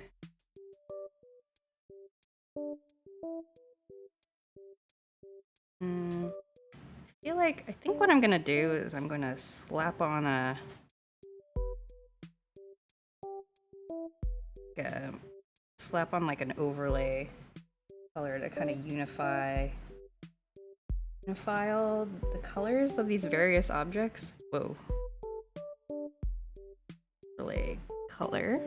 I think what I'm gonna do is I'm gonna slap on like an overlay color to kind of unify all the colors of these various objects. Whoa. Overlay color.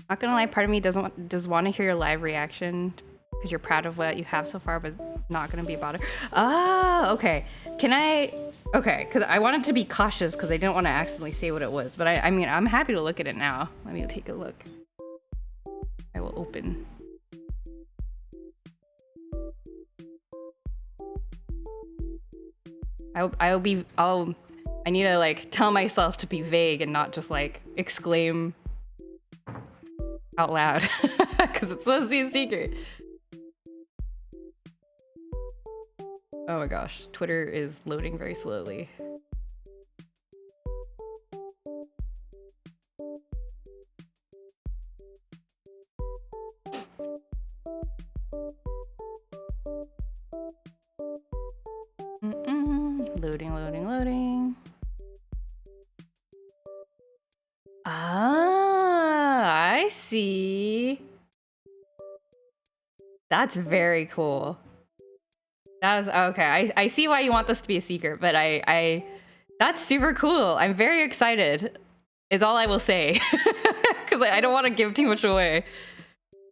Not gonna lie, part of me does want to hear your live reaction because you're proud of what you have so far, but not gonna be about it. Ah, okay. Can I? Okay, because I wanted to be cautious because I didn't want to accidentally say what it was. But I mean, I'm happy to look at it now. Let me take a look. I will open. I need to like tell myself to be vague and not just like exclaim out loud because it's supposed to be a secret. Oh my gosh, Twitter is loading very slowly. Loading. Ah, I see. That's very cool. That was okay. I see why you want this to be a secret, but that's super cool. I'm very excited. Is all I will say, because I don't want to give too much away.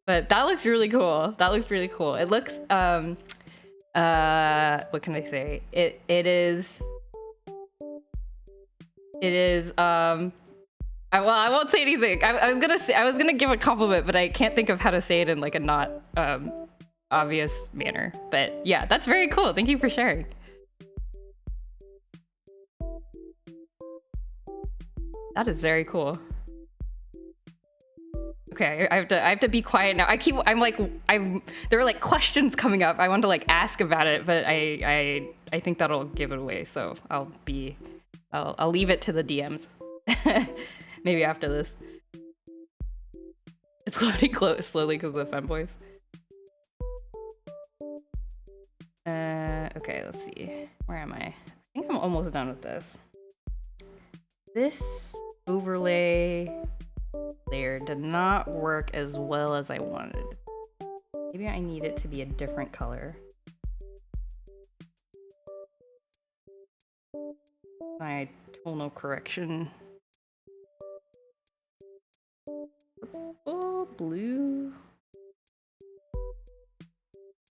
But that looks really cool. That looks really cool. It looks what can I say? It is well, I won't say anything. I was gonna give a compliment, but I can't think of how to say it in like a not obvious manner. But yeah, that's very cool. Thank you for sharing. That is very cool. Okay, I have to be quiet now. There are like questions coming up. I want to like ask about it, but I think that'll give it away. So I'll leave it to the DMs. Maybe after this. It's loading slowly because of the femboys. Okay, let's see. Where am I? I think I'm almost done with this. This overlay layer did not work as well as I wanted. Maybe I need it to be a different color. My tonal correction. Purple, blue,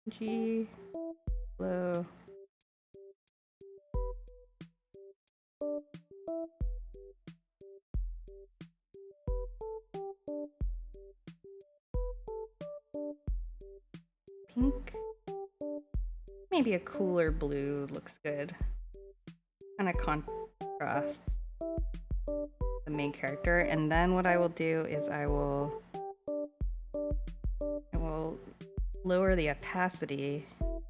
G, yellow. Pink. Maybe a cooler blue looks good. Kind of contrasts the main character. And then what I will do is I will lower the opacity of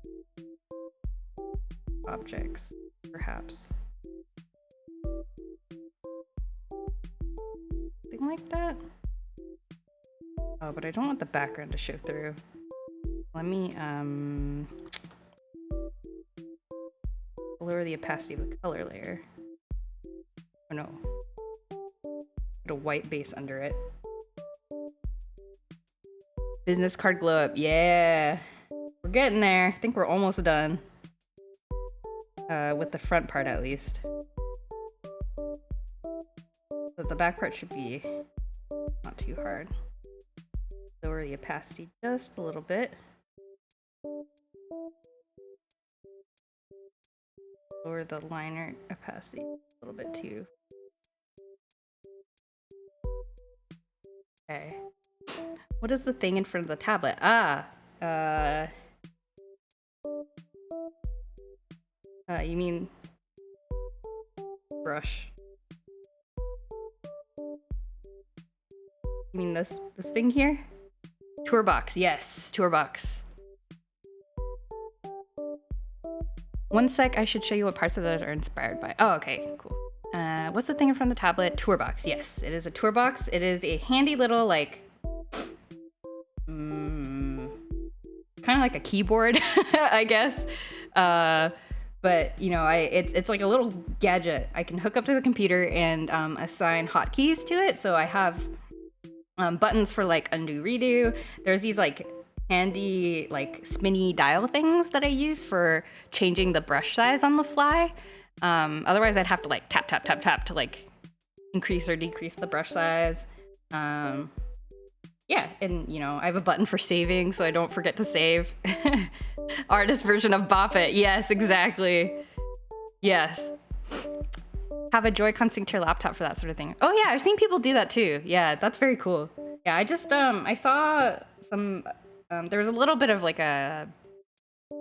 objects, perhaps. Something like that. Oh, but I don't want the background to show through. Let me lower the opacity of the color layer. Oh no. Put a white base under it. Business card glow up. Yeah. We're getting there. I think we're almost done. With the front part at least. But the back part should be not too hard. Lower the opacity just a little bit. Lower the liner opacity a little bit too. Okay. What is the thing in front of the tablet? You mean brush? You mean this thing here? Tourbox, yes, tourbox. One sec, I should show you what parts of that are inspired by. Oh, okay, cool. What's the thing in front of the tablet? Tourbox, yes, it is a tourbox. It is a handy little, like, kind of like a keyboard, I guess. But you know, it's like a little gadget. I can hook up to the computer and assign hotkeys to it. So I have buttons for like undo, redo. There's these like handy like spinny dial things that I use for changing the brush size on the fly. Otherwise I'd have to like tap to like increase or decrease the brush size. Yeah, and you know, I have a button for saving so I don't forget to save. Artist version of Bop It. Yes, exactly. Yes. Have a Joy-Con sync to your laptop for that sort of thing. Oh yeah, I've seen people do that too. Yeah, that's very cool. Yeah, I just I saw some there was a little bit of like a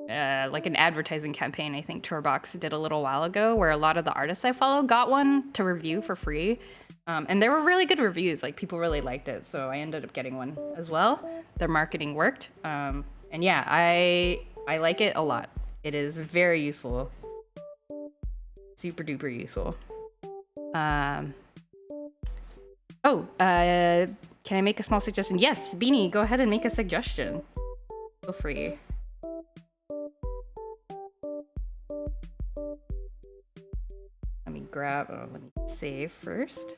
like an advertising campaign I think Tourbox did a little while ago where a lot of the artists I follow got one to review for free. And there were really good reviews, like people really liked it, so I ended up getting one as well. Their marketing worked. And yeah, I like it a lot. It is very useful. Super duper useful. Can I make a small suggestion? Yes, Beanie, go ahead and make a suggestion. Feel free. Let me grab, let me save first.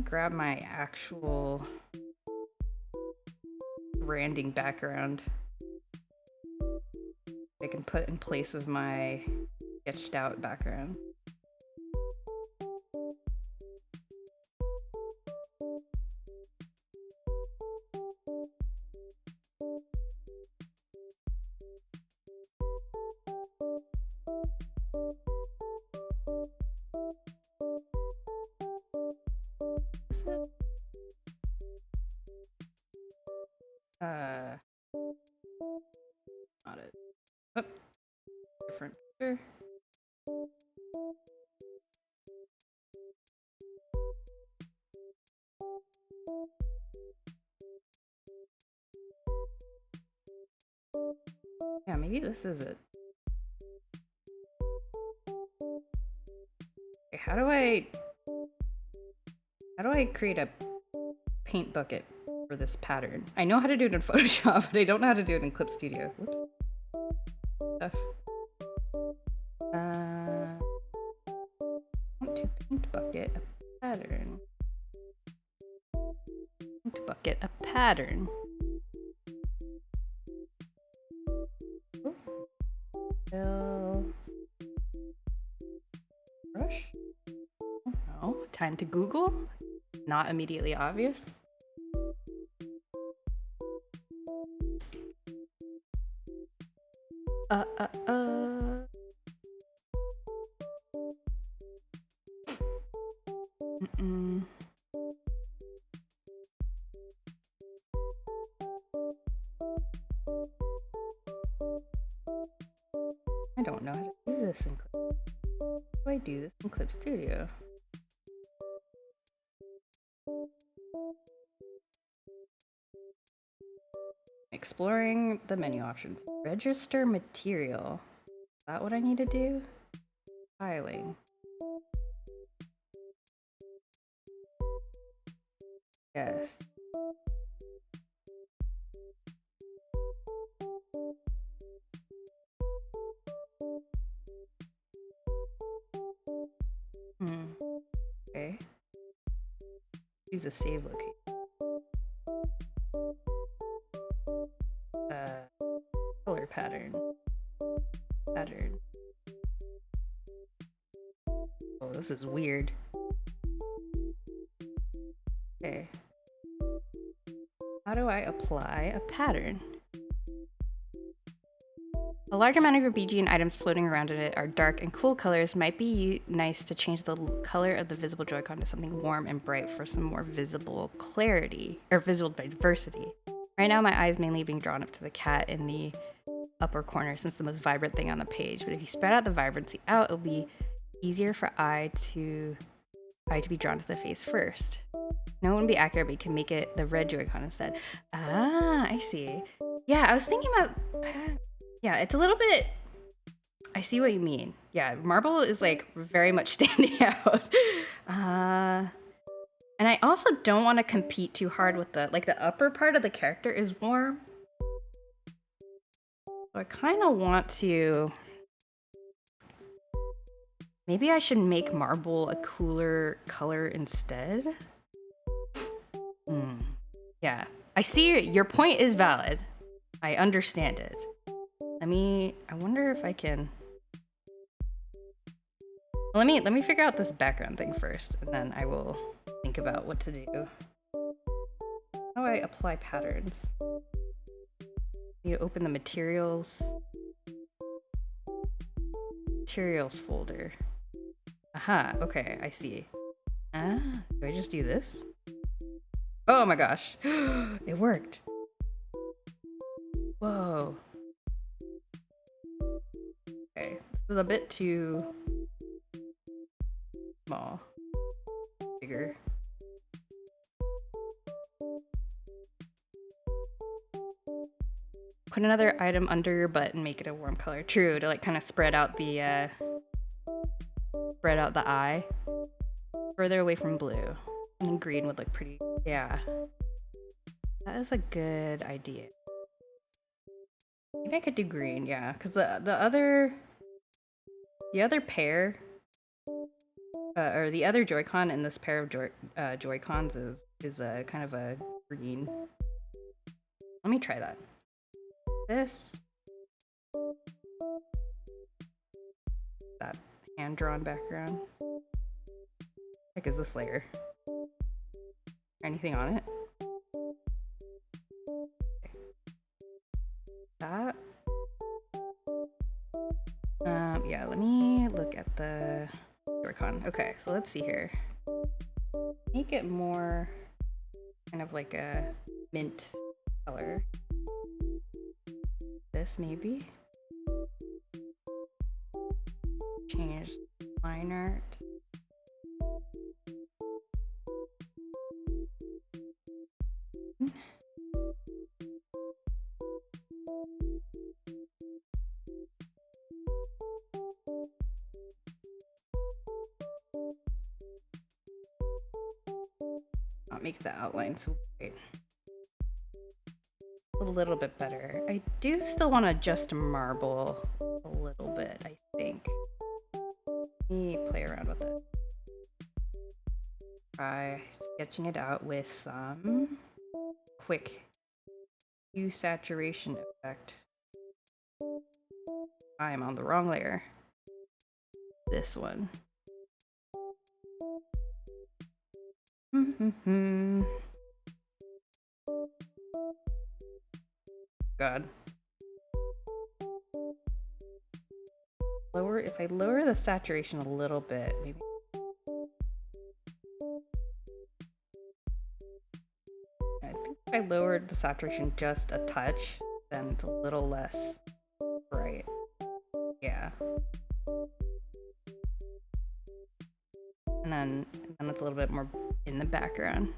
Grab my actual branding background I can put in place of my sketched out background. Not it. Oh, different picture. Yeah, maybe this is it. Okay, how do I create a paint bucket for this pattern? I know how to do it in Photoshop, but I don't know how to do it in Clip Studio. Whoops. Stuff. I want to paint bucket a pattern. Paint bucket a pattern. Fill. Brush. Oh no. Time to Google. Not immediately obvious. I don't know how to do this in Clip. How do I do this in Clip Studio? Exploring the menu options. Register material. Is that what I need to do? Filing. Yes. Okay. Use a save location. Color pattern. Oh, this is weird. Okay. How do I apply a pattern? A large amount of your BGN items floating around in it are dark and cool colors. Might be nice to change the color of the visible Joy-Con to something warm and bright for some more visible clarity, or visual diversity. Right now my eye is mainly being drawn up to the cat in the upper corner since it's the most vibrant thing on the page, but if you spread out the vibrancy out, it'll be easier for eye to be drawn to the face first. No, it wouldn't be accurate, but you can make it the red Joy-Con instead. Ah, I see. Yeah, I was thinking about... yeah, it's a little bit... I see what you mean. Yeah, marble is like very much standing out. And I also don't want to compete too hard with the... like the upper part of the character is warm. So I kind of want to... maybe I should make marble a cooler color instead? Yeah, I see your point is valid. I understand it. I wonder if I can... Let me figure out this background thing first, and then I will think about what to do. How do I apply patterns? Need to open the materials folder. Aha, okay, I see. Ah, do I just do this? Oh my gosh, it worked. Whoa. Okay, this is a bit too small. Bigger. Put another item under your butt and make it a warm color. True, to like kind of spread out the eye further away from blue. And then green would look pretty. Yeah. That is a good idea. Maybe I could do green, yeah, because the other pair, or the other Joy-Con in this pair of Joy-Cons is a kind of a green. Let me try that. This, that hand-drawn background. What the heck is this layer? Anything on it? Okay. That. Yeah, let me look at the Joy-Con. Okay, so let's see here. Make it more kind of like a mint color. This maybe. Change line art. I'll make the outline so white. A little bit better. I do still want to adjust marble a little bit, I think. Let me play around with it. Try sketching it out with some quick hue saturation effect. I am on the wrong layer. This one. God. If I lower the saturation a little bit, maybe. I think if I lowered the saturation just a touch, then it's a little less bright. Yeah. And then it's a little bit more in the background.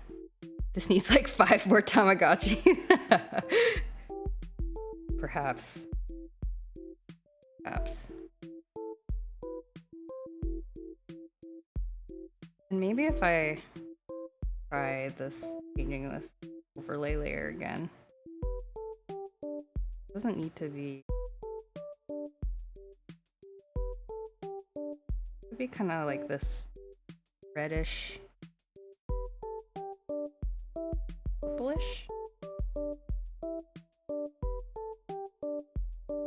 This needs like 5 more Tamagotchi. Perhaps. And maybe if I try changing this overlay layer again. It doesn't need to be. It would be kind of like this reddish, purplish.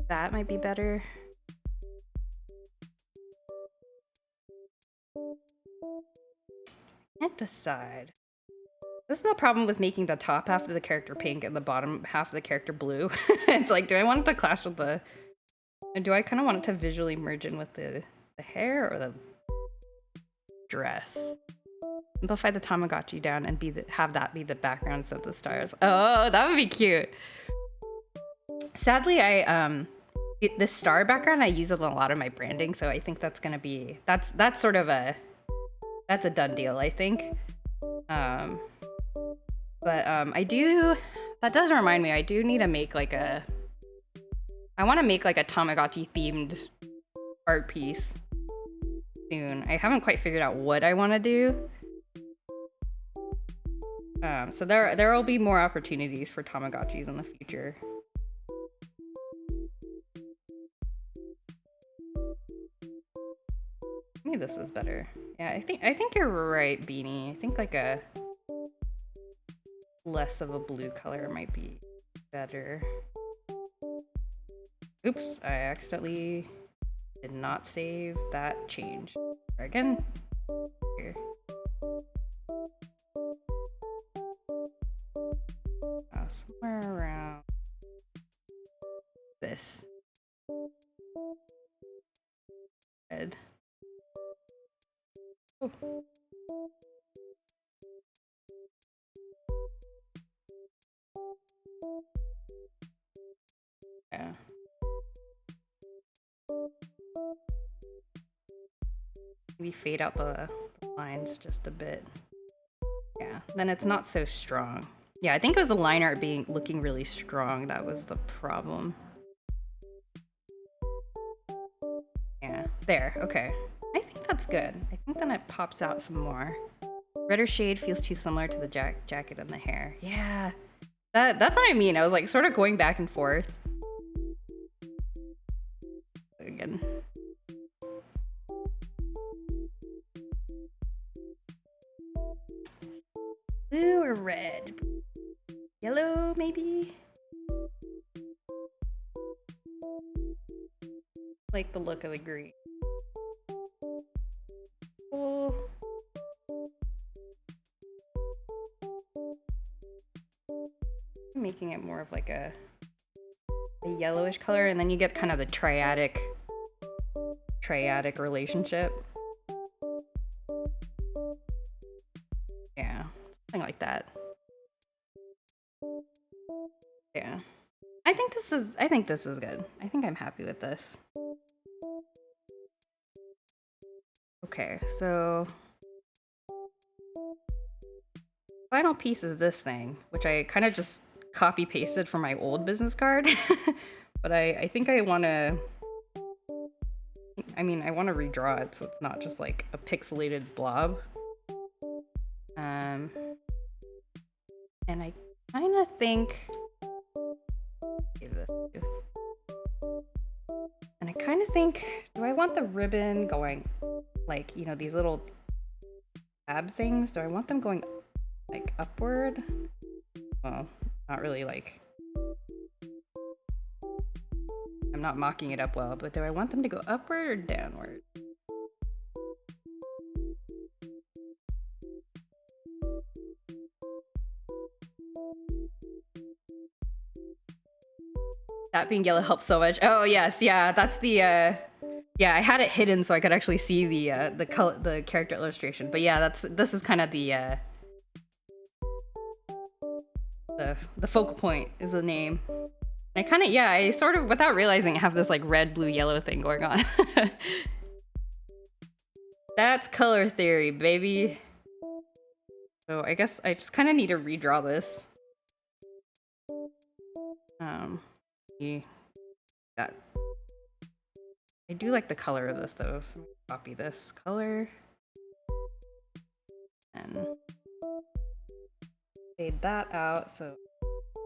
That might be better. Can't decide. This is the problem with making the top half of the character pink and the bottom half of the character blue. It's like, do I want it to clash with the... Do I kind of want it to visually merge in with the hair or the dress? Simplify the Tamagotchi down and have that be the background instead of the stars. Oh, that would be cute. Sadly, this star background I use in a lot of my branding, so I think that's gonna be that's sort of a done deal, I think. That does remind me, I do need to make like I want to make like a Tamagotchi themed art piece soon. I haven't quite figured out what I want to do. So there will be more opportunities for Tamagotchis in the future. Maybe this is better. Yeah, I think you're right, Beanie. I think like a less of a blue color might be better. Oops, I accidentally Did not save that change. Try again. Here. Somewhere around this. Red. Oh. Yeah. Maybe fade out the lines just a bit. Yeah, then it's not so strong. Yeah, I think it was the line art looking really strong. That was the problem. Yeah, there, okay. I think that's good. I think then it pops out some more. Redder shade feels too similar to the jacket and the hair. Yeah, that's what I mean. I was like sort of going back and forth. Again. Blue or red? Yellow, maybe? Like the look of the green. Oh. I'm making it more of like a yellowish color, and then you get kind of the triadic relationship. Yeah, something like that. Yeah. I think this is good. I think I'm happy with this. Okay, so final piece is this thing, which I kind of just copy pasted from my old business card. But I think I want to redraw it so it's not just like a pixelated blob. And I kind of think do I want the ribbon going like, you know, these little tab things? Do I want them going like upward? Well, not really, like, I'm not mocking it up well, but do I want them to go upward or downward? That being yellow helps so much. Oh yes, yeah, that's the yeah, I had it hidden so I could actually see the color, the character illustration. But yeah, this is kind of the focal point is the name. I kind of, yeah, I sort of, without realizing, have this like red, blue, yellow thing going on. That's color theory, baby. So I guess I just kind of need to redraw this. That. I do like the color of this though, so copy this color. And fade that out, so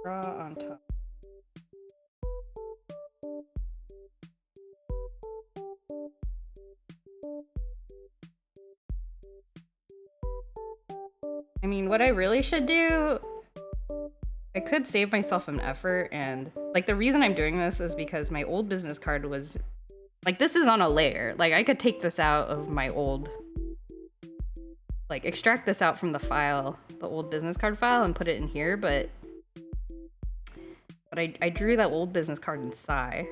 draw on top. I mean, what I really should do, I could save myself an effort, and like the reason I'm doing this is because my old business card was like, this is on a layer. Like I could take this out of my old, like extract this out from the file, the old business card file, and put it in here, but I drew that old business card in Psy,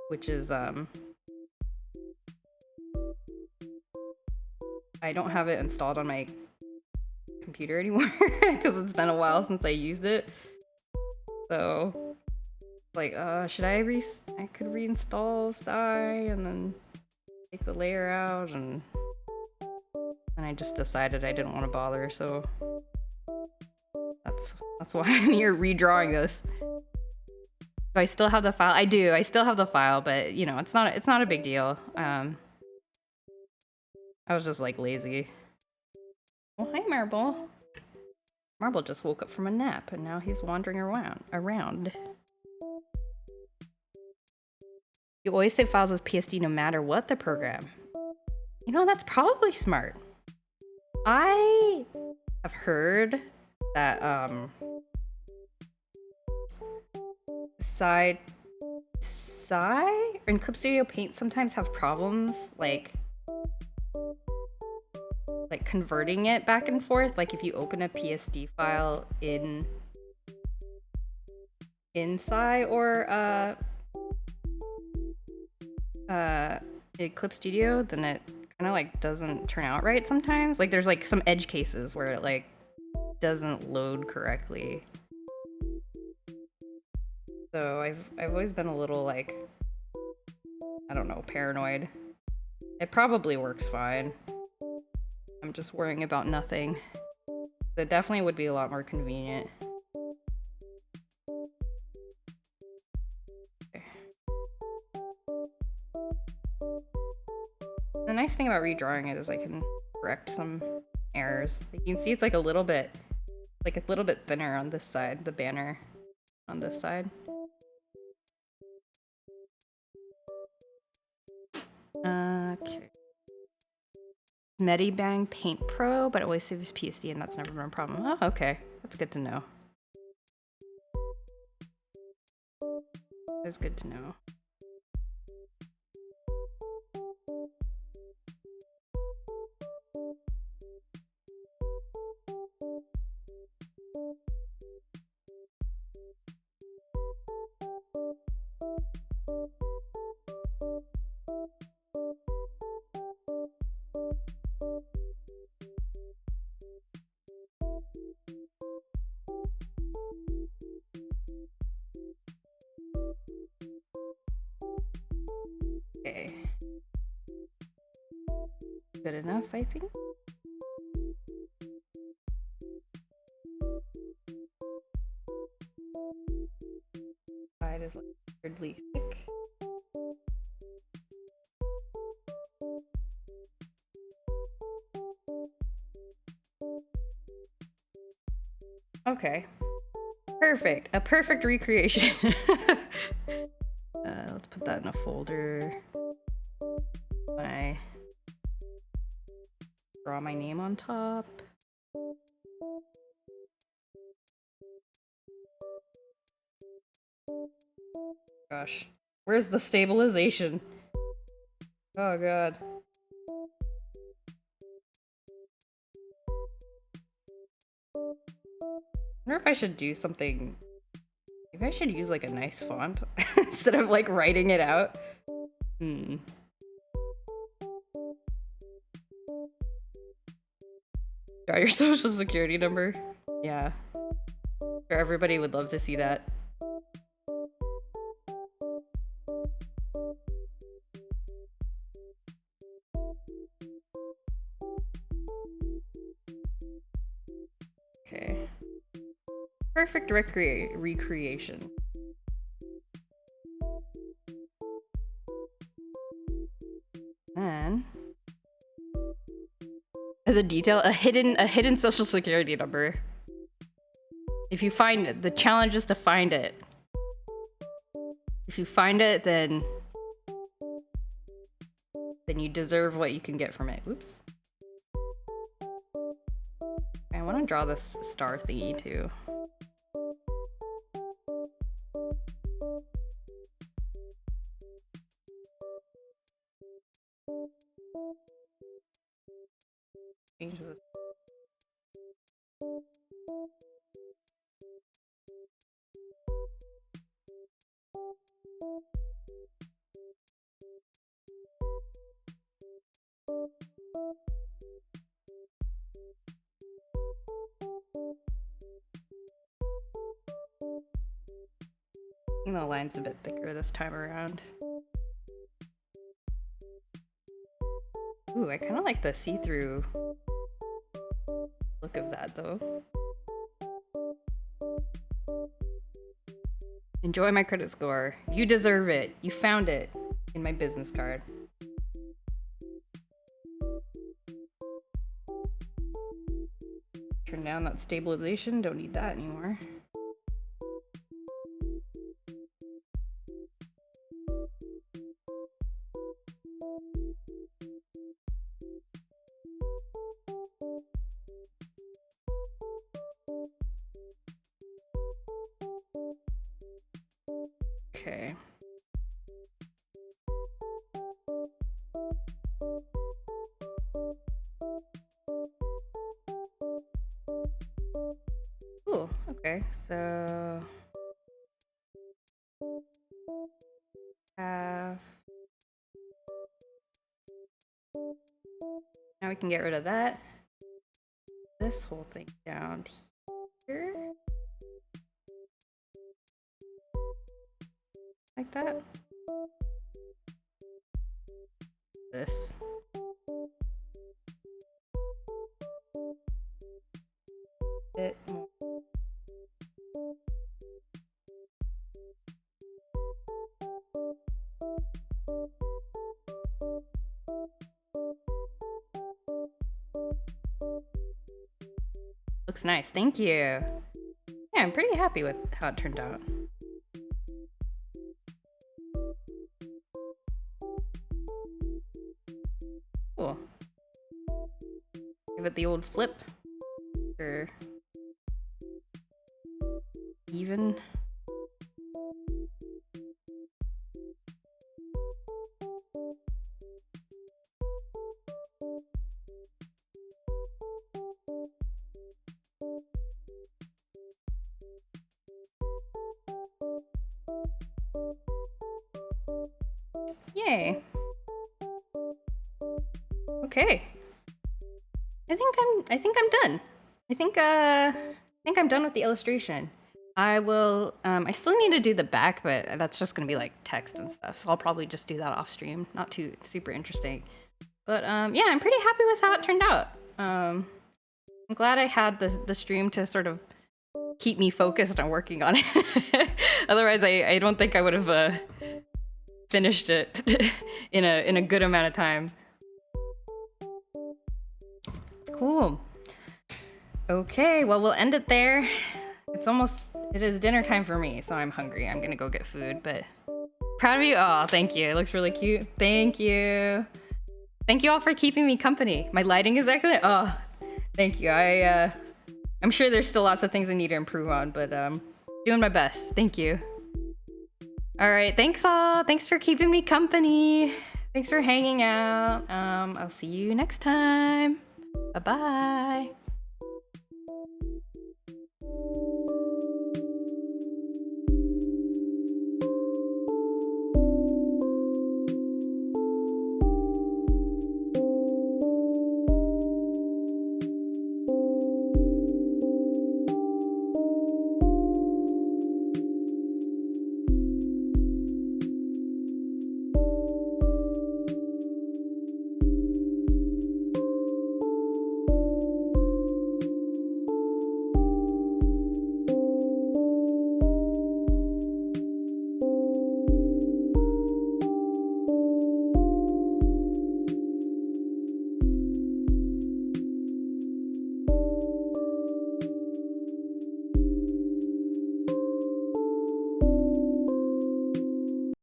which is I don't have it installed on my computer anymore because it's been a while since I used it. So like should I could reinstall Psy and then take the layer out, and I just decided I didn't want to bother, so that's why I'm here redrawing this. Do I still have the file? I do. I still have the file, but you know, it's not a big deal. I was just like lazy. Oh, hi, Marble. Marble just woke up from a nap, and now he's wandering around. You always save files as PSD no matter what the program. You know, that's probably smart. I have heard that Psy in Clip Studio Paint sometimes have problems like converting it back and forth. Like if you open a PSD file in Inside or Clip Studio, then it kind of like doesn't turn out right sometimes. Like there's like some edge cases where it like doesn't load correctly. So I've always been a little like, I don't know, paranoid. It probably works fine. I'm just worrying about nothing. It definitely would be a lot more convenient. Okay. The nice thing about redrawing it is I can correct some errors. You can see it's like a little bit thinner on this side, the banner on this side. Okay. Medibang Paint Pro, but it always saves PSD and that's never been a problem. Oh, okay. That's good to know. That's good to know. Okay. Good enough, I think. Side is like weirdly thick. Okay. Perfect. A perfect recreation. Let's put that in a folder. Draw my name on top. Gosh. Where's the stabilization? Oh god. I wonder if I should do something. Maybe I should use like a nice font instead of like writing it out. Draw your social security number. Yeah. Sure, everybody would love to see that. Okay. Perfect recreation. Then, as a detail, a hidden social security number. If you find it, the challenge is to find it. If you find it, then you deserve what you can get from it. Oops. I want to draw this star thingy too. Change this. I think the line's a bit thicker this time around. Ooh, I kind of like the see-through look of that, though. Enjoy my credit score. You deserve it. You found it in my business card. Turn down that stabilization. Don't need that anymore. Okay. Cool. Okay, so have now we can get rid of that. This whole thing down here. Like that. This. Bit more. Looks nice, thank you. Yeah, I'm pretty happy with how it turned out. Cool. Give it the old flip. Or even. Yay. Okay. I think I'm done. I think I'm done with the illustration. I will I still need to do the back, but that's just gonna be like text and stuff. So I'll probably just do that off stream. Not too super interesting. But yeah, I'm pretty happy with how it turned out. I'm glad I had the stream to sort of keep me focused on working on it. Otherwise I don't think I would have finished it in a good amount of time. Cool. Okay, well we'll end it there. It is dinner time for me, so I'm hungry. I'm gonna go get food, but proud of you. Oh, thank you. It looks really cute. Thank you. Thank you all for keeping me company. My lighting is excellent. Oh, thank you. I'm sure there's still lots of things I need to improve on, but doing my best. Thank you. All right, thanks all. Thanks for keeping me company. Thanks for hanging out. I'll see you next time. Bye-bye.